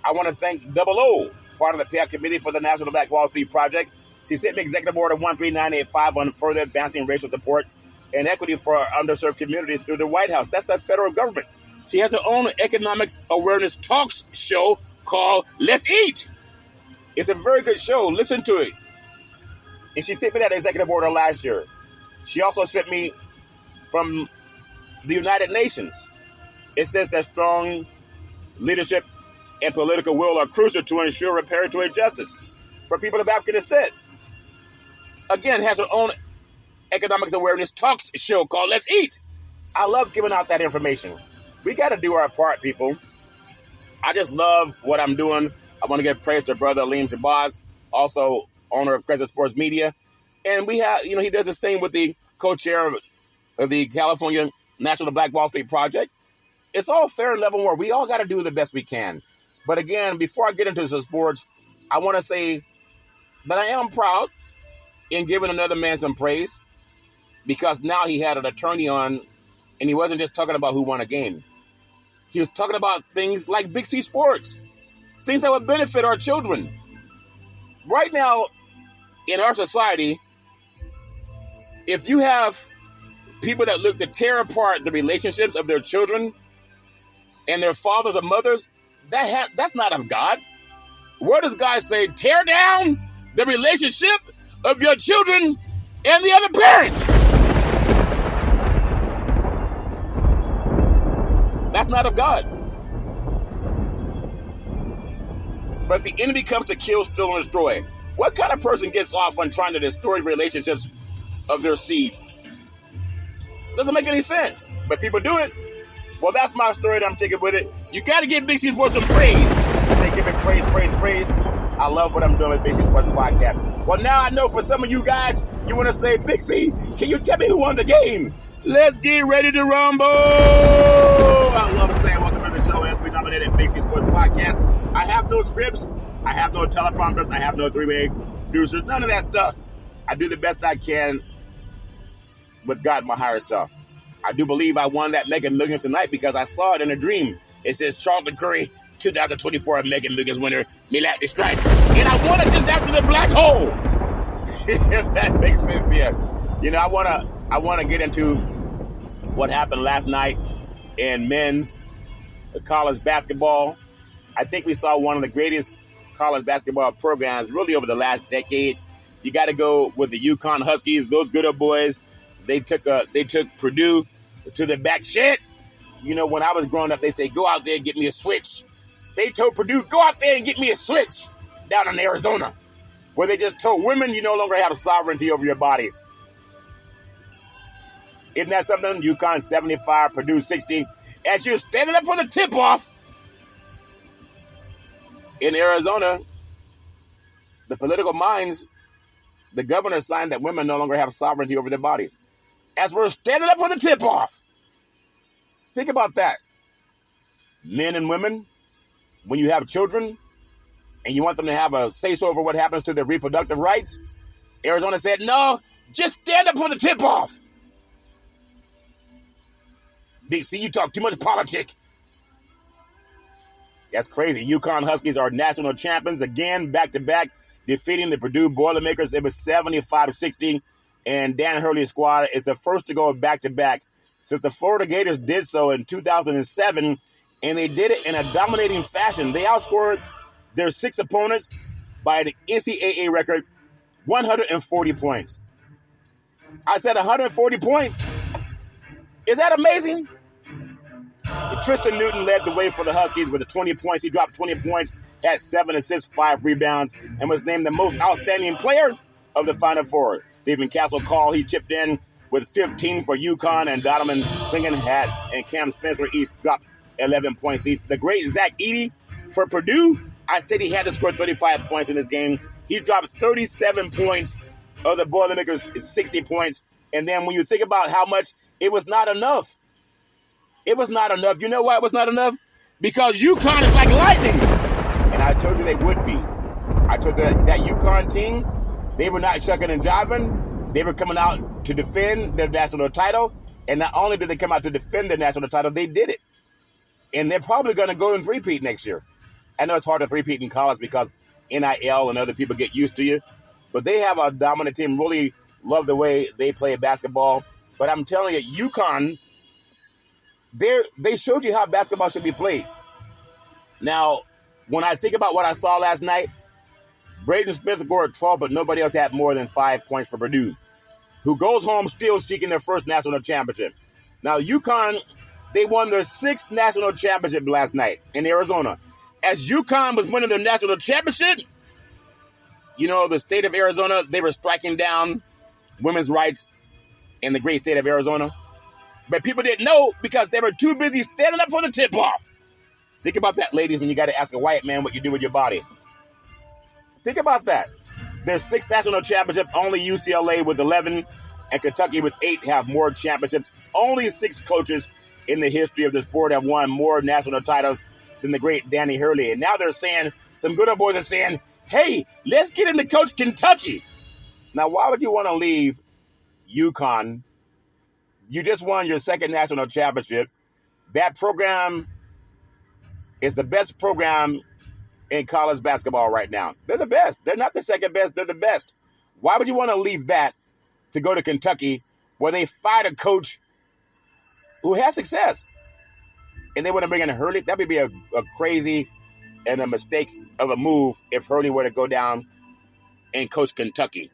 I want to thank Double O, part of the payout committee for the National Black Wall Street Project. She sent me Executive Order 13985 on further advancing racial support and equity for our underserved communities through the White House. That's the federal government. She has her own economics awareness talks show called Let's Eat. It's a very good show. Listen to it. And she sent me that executive order last year. She also sent me from the United Nations. It says that strong leadership and political will are crucial to ensure reparatory justice for people of African descent. Again, has her own economics awareness talks show called Let's Eat. I love giving out that information. We got to do our part, people. I just love what I'm doing. I want to give praise to Brother Aleem Shabazz, also owner of Crescent Sports Media. And we have, he does this thing with the co-chair of the California National Black Wall Street Project. It's all fair and level where we all got to do the best we can. But again, before I get into the sports, I want to say that I am proud in giving another man some praise, because now he had an attorney on and he wasn't just talking about who won a game. He was talking about things like Big C Sports, things that would benefit our children. Right now, in our society, if you have people that look to tear apart the relationships of their children and their fathers or mothers, that's not of God. Where does God say, tear down the relationship of your children and the other parent? That's not of God. But the enemy comes to kill, steal, and destroy. What kind of person gets off on trying to destroy relationships of their seed? Doesn't make any sense. But people do it. Well, that's my story, and I'm sticking with it. You got to give Big C Sports some praise. I say give it praise, praise, praise. I love what I'm doing with Big C Sports Podcast. Well, now I know for some of you guys, you want to say, Big C, can you tell me who won the game? Let's get ready to rumble. I love saying welcome to the show as we nominated Big C Sports Podcast. I have no scripts. I have no teleprompters. I have no three-way producers. None of that stuff. I do the best I can with God, my higher self. I do believe I won that Mega Millions tonight because I saw it in a dream. It says Charlton Curry, 2024 Mega Millions winner, Milak the Strike. And I won it just after the black hole. If that makes sense to you. You know, I wanna get into what happened last night in men's college basketball. I think we saw one of the greatest college basketball programs really over the last decade. You got to go with the UConn Huskies. Those good old boys. They took Purdue to the back shed. You know, when I was growing up, they say, go out there and get me a switch. They told Purdue, go out there and get me a switch down in Arizona, where they just told women you no longer have sovereignty over your bodies. Isn't that something? UConn 75, Purdue 60. As you're standing up for the tip-off in Arizona, the political minds, the governor signed that women no longer have sovereignty over their bodies. As we're standing up for the tip-off. Think about that. Men and women, when you have children and you want them to have a say-so over what happens to their reproductive rights, Arizona said, no, just stand up for the tip-off. Big C, you talk too much politics. That's crazy. UConn Huskies are national champions again, back-to-back, defeating the Purdue Boilermakers. It was 75-60. And Dan Hurley's squad is the first to go back-to-back since the Florida Gators did so in 2007, and they did it in a dominating fashion. They outscored their 6 opponents by an NCAA record, 140 points. I said 140 points. Is that amazing? Tristan Newton led the way for the Huskies with the 20 points. He dropped 20 points, had 7 assists, 5 rebounds, and was named the most outstanding player of the Final Four. Stephen Castle he chipped in with 15 for UConn, and Donovan Clingan and Cam Spencer each dropped 11 points each. The great Zach Edey for Purdue, I said he had to score 35 points in this game. He dropped 37 points of the Boilermakers, 60 points. And then when you think about how much, it was not enough. It was not enough. You know why it was not enough? Because UConn is like lightning. And I told you they would be. I told you that UConn team, they were not shucking and jiving. They were coming out to defend their national title. And not only did they come out to defend their national title, they did it. And they're probably going to go and three-peat next year. I know it's hard to three-peat in college because NIL and other people get used to you. But they have a dominant team, really love the way they play basketball. But I'm telling you, UConn, they showed you how basketball should be played. Now, when I think about what I saw last night, Braden Smith scored 12, but nobody else had more than 5 points for Purdue, who goes home still seeking their first national championship. Now, UConn, they won their 6th national championship last night in Arizona. As UConn was winning their national championship, you know, the state of Arizona, they were striking down women's rights in the great state of Arizona. But people didn't know because they were too busy standing up for the tip-off. Think about that, ladies, when you got to ask a white man what you do with your body. Think about that. There's 6 national championships, only UCLA with 11, and Kentucky with 8 have more championships. Only 6 coaches in the history of the sport have won more national titles than the great Danny Hurley. And now they're saying, some good old boys are saying, hey, let's get him to coach Kentucky. Now, why would you want to leave UConn? You just won your 2nd national championship. That program is the best program in college basketball right now. They're the best. They're not the second best. They're the best. Why would you want to leave that to go to Kentucky where they fired a coach who has success? And they want to bring in Hurley? That would be a crazy and a mistake of a move if Hurley were to go down and coach Kentucky.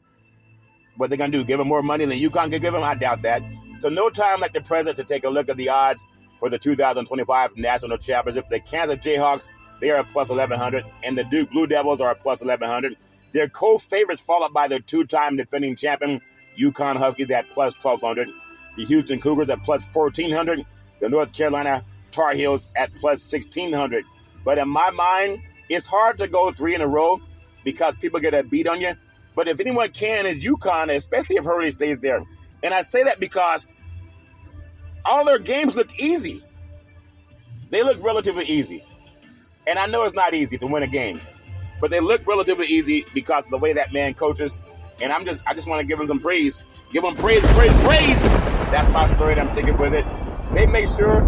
What they're going to do, give him more money than UConn could give him? I doubt that. So no time like the present to take a look at the odds for the 2025 National Championship. The Kansas Jayhawks, they are at plus 1,100, and the Duke Blue Devils are at plus 1,100. They're co-favorites followed by their 2-time defending champion, UConn Huskies, at plus 1,200. The Houston Cougars at plus 1,400. The North Carolina Tar Heels at plus 1,600. But in my mind, it's hard to go 3 in a row because people get a beat on you. But if anyone can, it's UConn, especially if Hurley stays there. And I say that because all their games look easy. They look relatively easy. And I know it's not easy to win a game, but they look relatively easy because of the way that man coaches. And I just want to give him some praise. Give him praise, praise, praise. That's my story, and I'm sticking with it. They make sure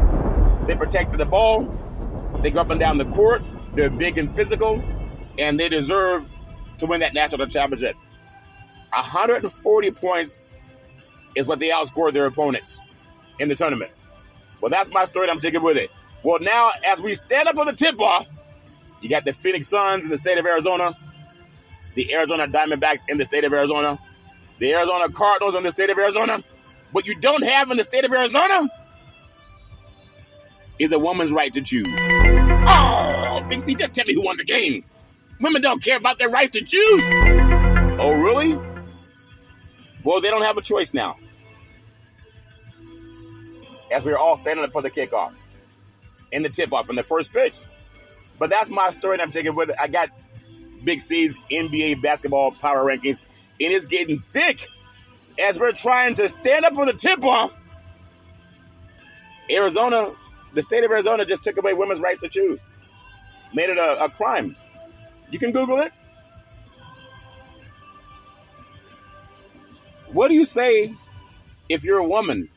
they protected the ball. They go up and down the court. They're big and physical, and they deserve to win that national championship. 140 points is what they outscored their opponents in the tournament. Well, that's my story, and I'm sticking with it. Well, now, as we stand up for the tip-off, you got the Phoenix Suns in the state of Arizona, the Arizona Diamondbacks in the state of Arizona, the Arizona Cardinals in the state of Arizona. What you don't have in the state of Arizona is a woman's right to choose. Oh, Big C, just tell me who won the game. Women don't care about their right to choose. Oh, really? Well, they don't have a choice now. As we're all standing up for the kickoff and the tip-off from the first pitch. But that's my story, and I'm taking with it. I got Big C's NBA basketball power rankings, and it's getting thick as we're trying to stand up for the tip-off. Arizona, the state of Arizona just took away women's rights to choose. Made it a crime. You can Google it. What do you say if you're a woman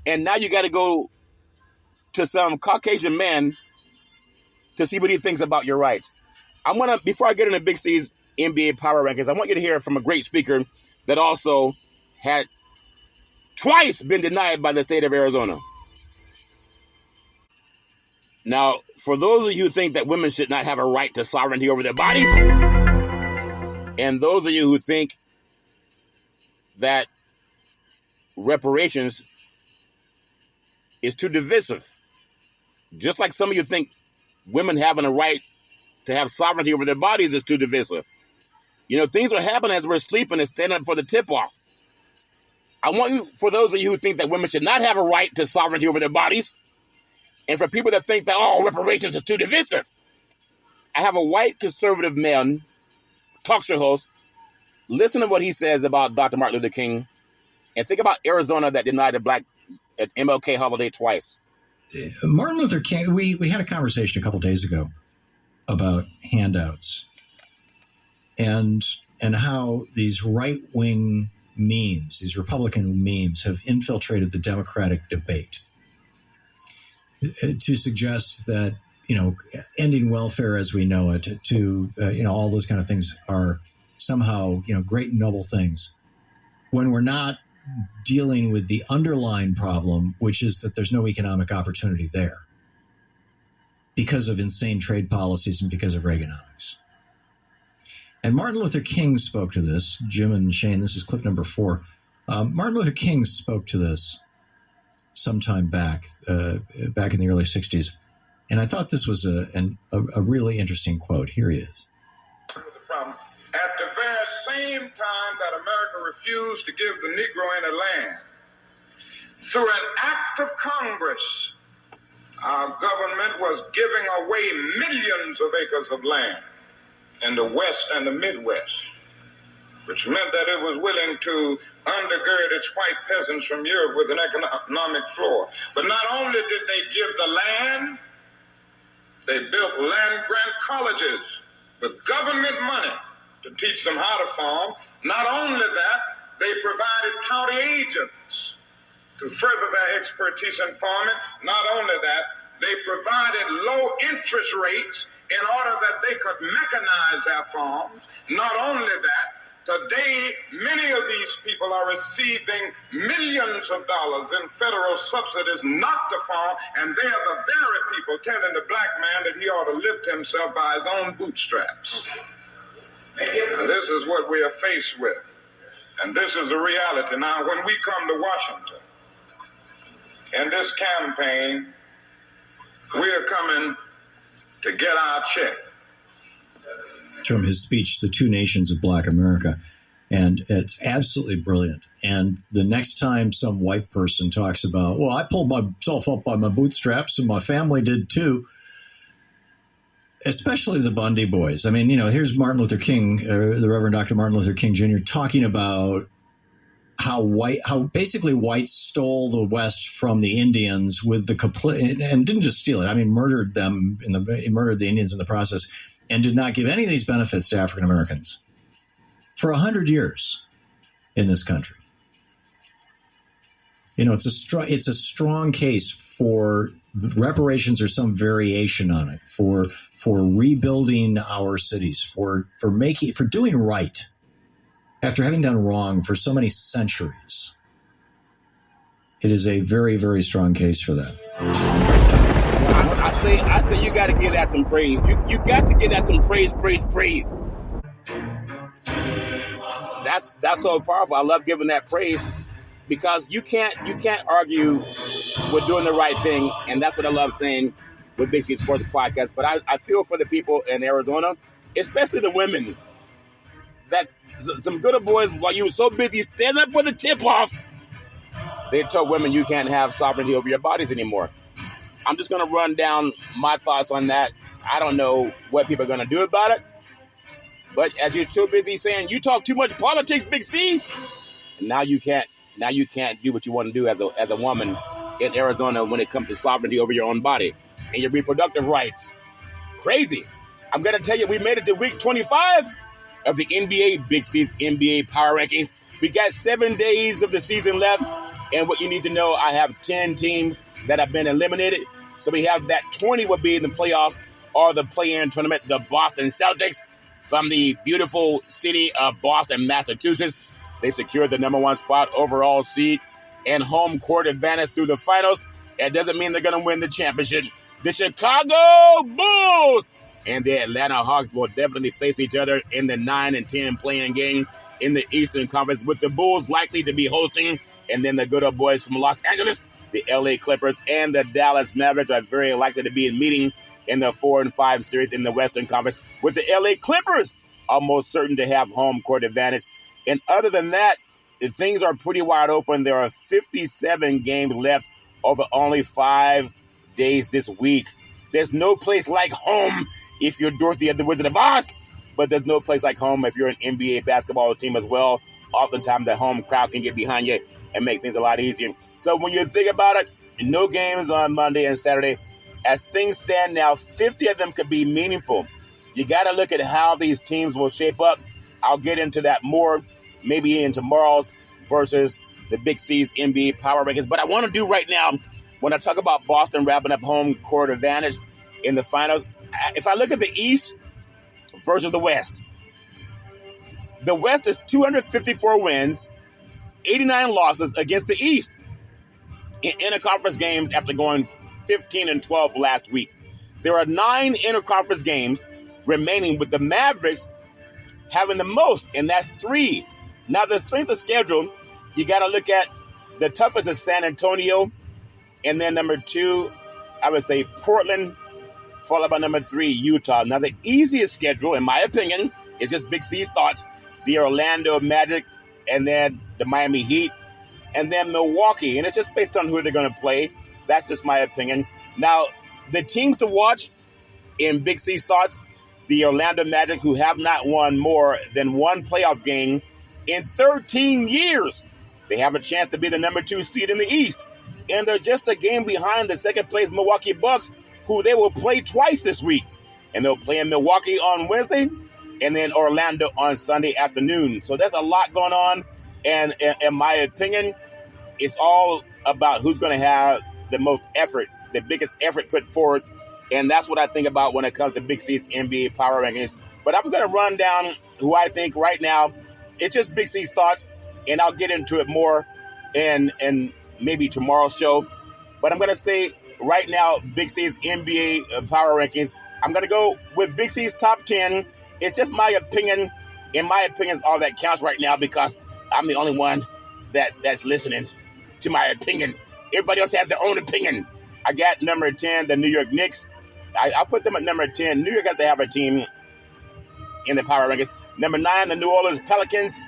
and now you got to go to some Caucasian man to see what he thinks about your rights? Before I get into Big C's NBA power rankings, I want you to hear from a great speaker that also had twice been denied by the state of Arizona. Now, for those of you who think that women should not have a right to sovereignty over their bodies, and those of you who think that reparations is too divisive, just like some of you think women having a right to have sovereignty over their bodies is too divisive. You know, things are happening as we're sleeping and standing up for the tip-off. I want you, for those of you who think that women should not have a right to sovereignty over their bodies, and for people that think that, reparations is too divisive, I have a white conservative man, talk show host. Listen to what he says about Dr. Martin Luther King, and think about Arizona that denied a black MLK holiday twice. Martin Luther King, we had a conversation a couple days ago about handouts and how these right-wing memes, these Republican memes, have infiltrated the Democratic debate to suggest that, ending welfare as we know it, all those kind of things are somehow, great and noble things, when we're not dealing with the underlying problem, which is that there's no economic opportunity there because of insane trade policies and because of Reaganomics. And Martin Luther King spoke to this. Jim and Shane, this is clip number 4. Martin Luther King spoke to this sometime back in the early 60s. And I thought this was a really interesting quote. Here he is. At the very same time that America refused to give the Negro any land, through an act of Congress, our government was giving away millions of acres of land in the West and the Midwest, which meant that it was willing to undergird its white peasants from Europe with an economic floor. But not only did they give the land, they built land-grant colleges with government money to teach them how to farm. Not only that, they provided county agents to further their expertise in farming. Not only that, they provided low interest rates in order that they could mechanize their farms. Not only that, today many of these people are receiving millions of dollars in federal subsidies not to farm, and they are the very people telling the black man that he ought to lift himself by his own bootstraps. And this is what we are faced with. And this is the reality. Now, when we come to Washington, in this campaign, we are coming to get our check. From his speech, The Two Nations of Black America. And it's absolutely brilliant. And the next time some white person talks about, well, I pulled myself up by my bootstraps and my family did too, especially the Bundy boys. I mean, here's Martin Luther King, the Reverend Dr. Martin Luther King Jr. talking about how basically whites stole the West from the Indians with the complete, and didn't just steal it. I mean, murdered them murdered the Indians in the process, and did not give any of these benefits to African Americans for 100 years in this country. It's a strong case for reparations or some variation on it, for rebuilding our cities, for doing right after having done wrong for so many centuries. It is a very, very strong case for that. I say you got to give that some praise. You got to give that some praise. That's so powerful. I love giving that praise because you can't argue with doing the right thing, and that's what I love saying with Big C Sports Podcast. But I feel for the people in Arizona, especially the women, that some good boys, while you were so busy standing up for the tip-off, they told women you can't have sovereignty over your bodies anymore. I'm just going to run down my thoughts on that. I don't know what people are going to do about it. But as you're too busy saying, you talk too much politics, Big C, now you can't do what you want to do as a woman in Arizona when it comes to sovereignty over your own body and your reproductive rights. Crazy. I'm going to tell you, we made it to week 25 of the NBA, Big C's NBA Power Rankings. We got 7 days of the season left. And what you need to know, I have 10 teams that have been eliminated. So we have that 20 will be in the playoffs or the play-in tournament. The Boston Celtics from the beautiful city of Boston, Massachusetts. They've secured the number 1 spot overall seed and home court advantage through the finals. That doesn't mean they're going to win the championship. The Chicago Bulls and the Atlanta Hawks will definitely face each other in the 9 and 10 playing game in the Eastern Conference, with the Bulls likely to be hosting. And then the good old boys from Los Angeles, the LA Clippers, and the Dallas Mavericks are very likely to be meeting in the 4 and 5 series in the Western Conference, with the LA Clippers almost certain to have home court advantage. And other than that, things are pretty wide open. There are 57 games left over only 5 days this week. There's no place like home if you're Dorothy at the Wizard of Oz, but there's no place like home if you're an NBA basketball team as well. Oftentimes the home crowd can get behind you and make things a lot easier. So when you think about it, no games on Monday and Saturday. As things stand now, 50 of them could be meaningful. You got to look at how these teams will shape up. I'll get into that more maybe in tomorrow's versus the Big C's NBA Power Rankings. But I want to do right now, when I talk about Boston wrapping up home court advantage in the finals, if I look at the East versus the West is 254 wins, 89 losses against the East in interconference games after going 15-12 last week. There are 9 interconference games remaining, with the Mavericks having the most, and that's 3. Now, the strength of schedule, you got to look at the toughest is San Antonio, and then number 2, I would say Portland, followed by number 3, Utah. Now, the easiest schedule, in my opinion, is just Big C's thoughts, the Orlando Magic, and then the Miami Heat, and then Milwaukee. And it's just based on who they're going to play. That's just my opinion. Now, the teams to watch in Big C's thoughts, the Orlando Magic, who have not won more than 1 playoff game in 13 years. They have a chance to be the number 2 seed in the East. And they're just a game behind the second-place Milwaukee Bucks, who they will play twice this week. And they'll play in Milwaukee on Wednesday and then Orlando on Sunday afternoon. So there's a lot going on. And in my opinion, it's all about who's going to have the most effort, the biggest effort put forward. And that's what I think about when it comes to Big C's NBA Power Rankings. But I'm going to run down who I think right now. It's just Big C's thoughts, and I'll get into it more in maybe tomorrow's show. But I'm going to say right now, Big C's NBA Power Rankings, I'm going to go with Big C's top 10. It's just my opinion. In my opinion, is all that counts right now because I'm the only one that's listening to my opinion. Everybody else has their own opinion. I got number 10, the New York Knicks. I'll put them at number 10. New York has to have a team in the Power Rankings. Number 9, the New Orleans Pelicans.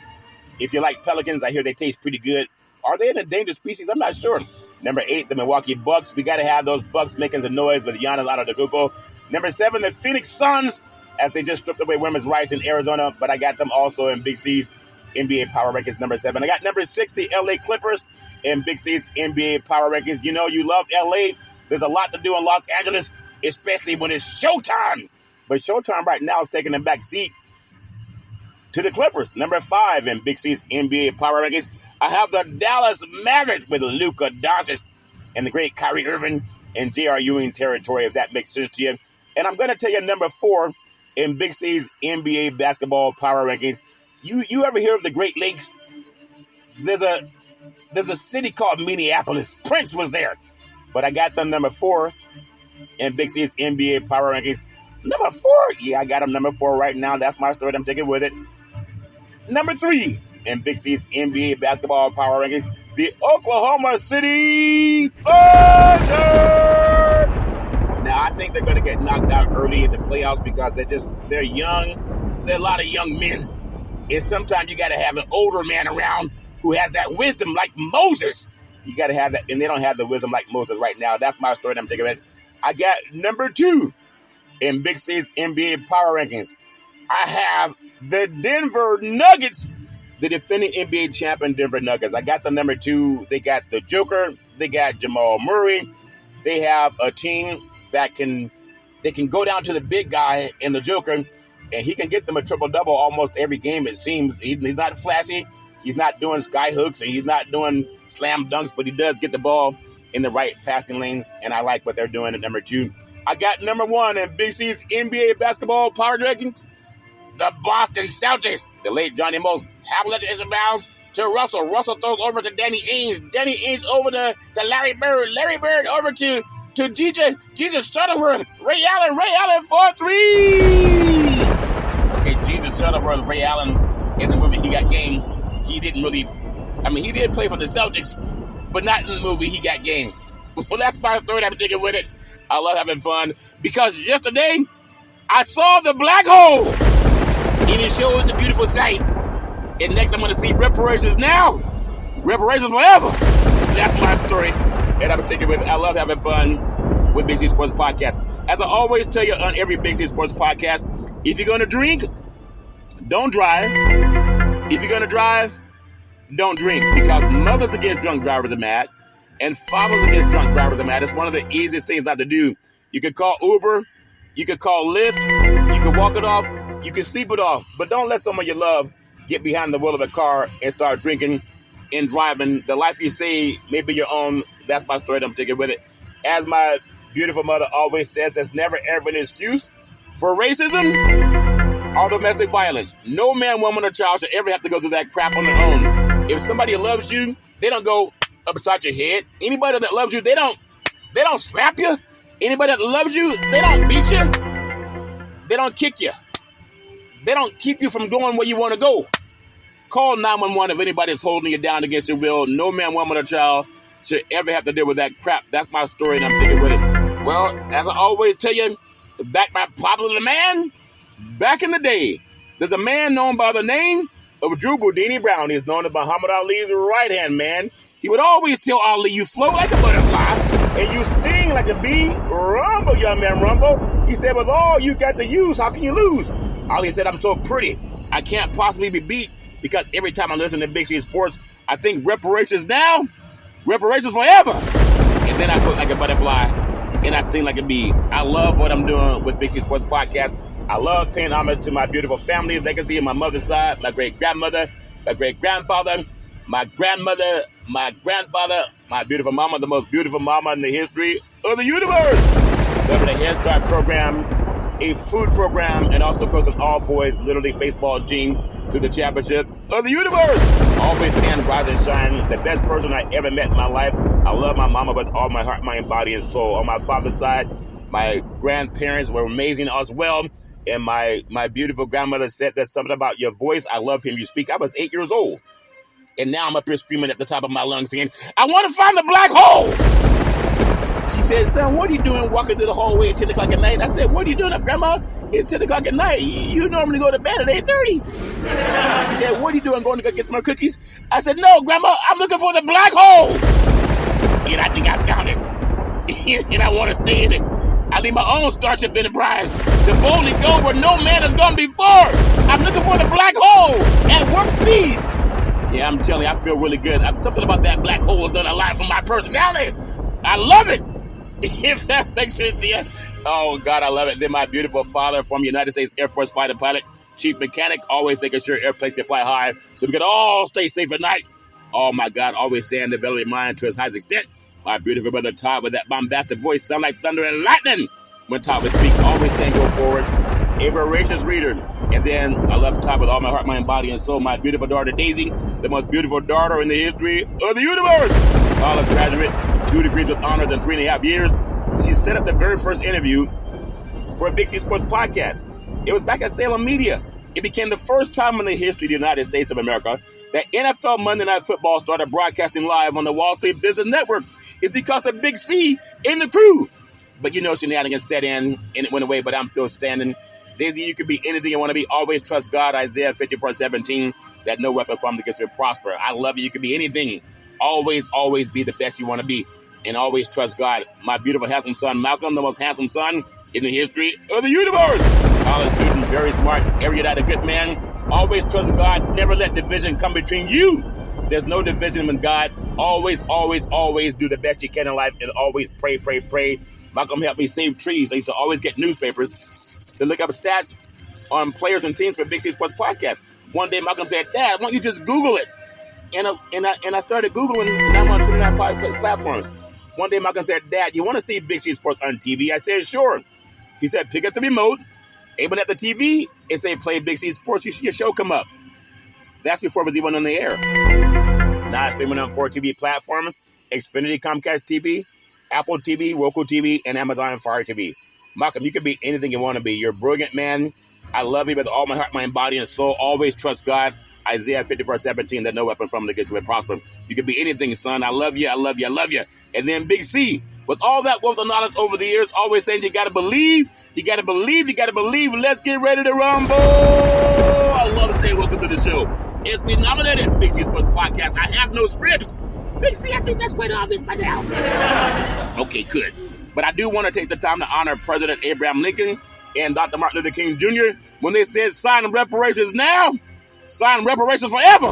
If you like pelicans, I hear they taste pretty good. Are they an endangered species? I'm not sure. Number 8, the Milwaukee Bucks. We got to have those Bucks making some noise with Giannis Antetokounmpo. Number 7, the Phoenix Suns, as they just stripped away women's rights in Arizona, but I got them also in Big C's NBA Power Rankings, number 7. I got number 6, the LA Clippers, in Big C's NBA Power Rankings. You know you love LA. There's a lot to do in Los Angeles, especially when it's showtime. But showtime right now is taking a back seat to the Clippers. Number 5 in Big C's NBA Power Rankings. I have the Dallas Mavericks with Luka Doncic and the great Kyrie Irving in J.R. Ewing territory, if that makes sense to you. And I'm going to tell you number 4 in Big C's NBA Basketball Power Rankings. You ever hear of the Great Lakes? There's a city called Minneapolis. Prince was there. But I got them number 4 in Big C's NBA Power Rankings. Number 4? Yeah, I got them number 4 right now. That's my story. I'm taking with it. Number 3 in Big C's NBA Basketball Power Rankings, the Oklahoma City Thunder. Now, I think they're going to get knocked out early in the playoffs because they're young. They're a lot of young men. And sometimes you got to have an older man around who has that wisdom like Moses. You got to have that, and they don't have the wisdom like Moses right now. That's my story. I'm taking it. I got number 2 in Big C's NBA Power Rankings. I have the Denver Nuggets, the defending NBA champion Denver Nuggets. I got the number 2. They got the Joker. They got Jamal Murray. They have a team that can go down to the big guy in the Joker, and he can get them a triple-double almost every game, it seems. He's not flashy. He's not doing sky hooks, and he's not doing slam dunks, but he does get the ball in the right passing lanes, and I like what they're doing at number 2. I got number 1 in Big C's NBA Basketball Power Rankings, the Boston Celtics. The late Johnny Most Havlicek is inbounds to Russell. Russell throws over to Danny Ainge. Danny Ainge over to Larry Bird. Larry Bird over to Jesus Shuttleworth. Ray Allen for 3. Okay, Jesus Shuttleworth, Ray Allen, in the movie He Got Game, he did play for the Celtics, but not in the movie He Got Game. Well, that's my story. I'm sticking with it. I love having fun because yesterday I saw the black hole, and it shows a beautiful sight. And next I'm going to see Reparations now. Reparations forever. That's my story, and I'm sticking with it. I love having fun with Big C Sports Podcast. As I always tell you on every Big C Sports Podcast, if you're going to drink, don't drive. If you're going to drive, don't drink, because mothers against drunk drivers are mad, and fathers against drunk drivers are mad. It's one of the easiest things not to do. You can call Uber, you can call Lyft, you can walk it off, you can sleep it off, but don't let someone you love get behind the wheel of a car and start drinking and driving. The life you say may be your own. That's my story. I'm sticking with it. As my beautiful mother always says, there's never ever an excuse for racism or domestic violence. No man, woman, or child should ever have to go through that crap on their own. If somebody loves you, they don't go upside your head. Anybody that loves you, they don't slap you. Anybody that loves you, they don't beat you. They don't kick you. They don't keep you from going where you want to go. Call 911 if anybody's holding you down against your will. No man, woman, or child should ever have to deal with that crap. That's my story, and I'm sticking with it. Well, as I always tell you, back by popular demand, back in the day, there's a man known by the name of Drew Boudini Brown. He's known as Muhammad Ali's right-hand man. He would always tell Ali, you float like a butterfly, and you sting like a bee. Rumble, young man, rumble. He said, with all you got to use, how can you lose? Ali said, I'm so pretty, I can't possibly be beat, because every time I listen to Big C Sports, I think reparations now, reparations forever. And then I float like a butterfly, and I sting like a bee. I love what I'm doing with Big C Sports Podcast. I love paying homage to my beautiful family legacy on my mother's side, my great-grandmother, my great-grandfather, my grandmother, my grandfather, my beautiful mama, the most beautiful mama in the history of the universe. Covered a Head Start program, a food program, and also coached an all-boys Little League baseball team to the championship of the universe. Always stand, rise, and shine. The best person I ever met in my life. I love my mama with all my heart, mind, body, and soul. On my father's side, my grandparents were amazing as well. And my beautiful grandmother said there's something about your voice. I love hearing you speak. I was 8 years old. And now I'm up here screaming at the top of my lungs saying, I want to find the black hole. She said, son, what are you doing walking through the hallway at 10 o'clock at night? I said, what are you doing up, Grandma? It's 10 o'clock at night. You normally go to bed at 8:30. She said, what are you doing, going to go get some more cookies? I said, no, Grandma, I'm looking for the black hole. And I think I found it. And I want to stay in it. I need my own Starship Enterprise to boldly go where no man has gone before. I'm looking for the black hole at warp speed. Yeah, I'm telling you, I feel really good. Something about that black hole has done a lot for my personality. I love it. If that makes sense, yeah. Oh, God, I love it. Then my beautiful father, former United States Air Force fighter pilot, chief mechanic, always making sure airplanes can fly high so we can all stay safe at night. Oh, my God, always saying the developing mind to its highest extent. My beautiful brother Todd with that bombastic voice sound like thunder and lightning. When Todd would speak, always saying go forward. A voracious reader. And then I love Todd with all my heart, mind, body, and soul. My beautiful daughter Daisy, the most beautiful daughter in the history of the universe. College graduate, 2 degrees with honors in 3.5 years. She set up the very first interview for a Big C Sports podcast. It was back at Salem Media. It became the first time in the history of the United States of America that NFL Monday Night Football started broadcasting live on the Wall Street Business Network. It's because of Big C in the crew. But you know, shenanigans set in and it went away, but I'm still standing. Daisy, you could be anything you want to be. Always trust God, Isaiah 54:17, that no weapon formed against you will prosper. I love you. You can be anything. Always, always be the best you want to be. And always trust God. My beautiful, handsome son, Malcolm, the most handsome son in the history of the universe. College student, very smart, erudite, a good man. Always trust God. Never let division come between you. There's no division in God. Always, always, always do the best you can in life and always pray, pray, pray. Malcolm helped me save trees. I used to always get newspapers to look up stats on players and teams for Big C Sports Podcast. One day, Malcolm said, Dad, why don't you just Google it? And I started Googling, and I'm on 29 podcast platforms. One day, Malcolm said, Dad, you want to see Big C Sports on TV? I said, sure. He said, pick up the remote, aim it at the TV, and say, play Big C Sports. You see your show come up. That's before it was even on the air. Now it's streaming on 4 TV platforms, Xfinity, Comcast TV, Apple TV, Roku TV, and Amazon Fire TV. Malcolm, you can be anything you want to be. You're a brilliant man. I love you with all my heart, mind, body, and soul. Always trust God. Isaiah 54:17, that no weapon from against you will prosper. You can be anything, son. I love you, I love you, I love you. And then Big C, with all that wealth of knowledge over the years, always saying you got to believe, you got to believe, you got to believe. Let's get ready to rumble. I love to say welcome to the show. It's been nominated Big C Sports Podcast. I have no scripts. Big C, I think that's quite obvious by now. Okay, good. But I do want to take the time to honor President Abraham Lincoln and Dr. Martin Luther King Jr. when they said sign reparations now, sign reparations forever.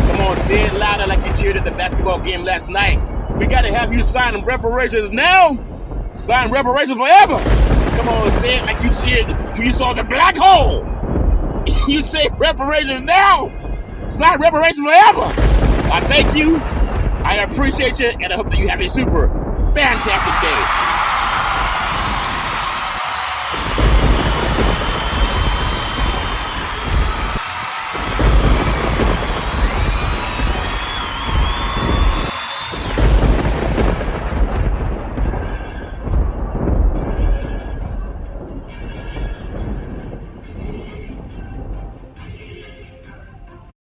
Come on, say it louder like you cheered at the basketball game last night. We got to have you sign reparations now, sign reparations forever. Come on, say it like you cheered when you saw the black hole. You say reparations now, sign reparations forever. I thank you, I appreciate you, and I hope that you have a super fantastic day.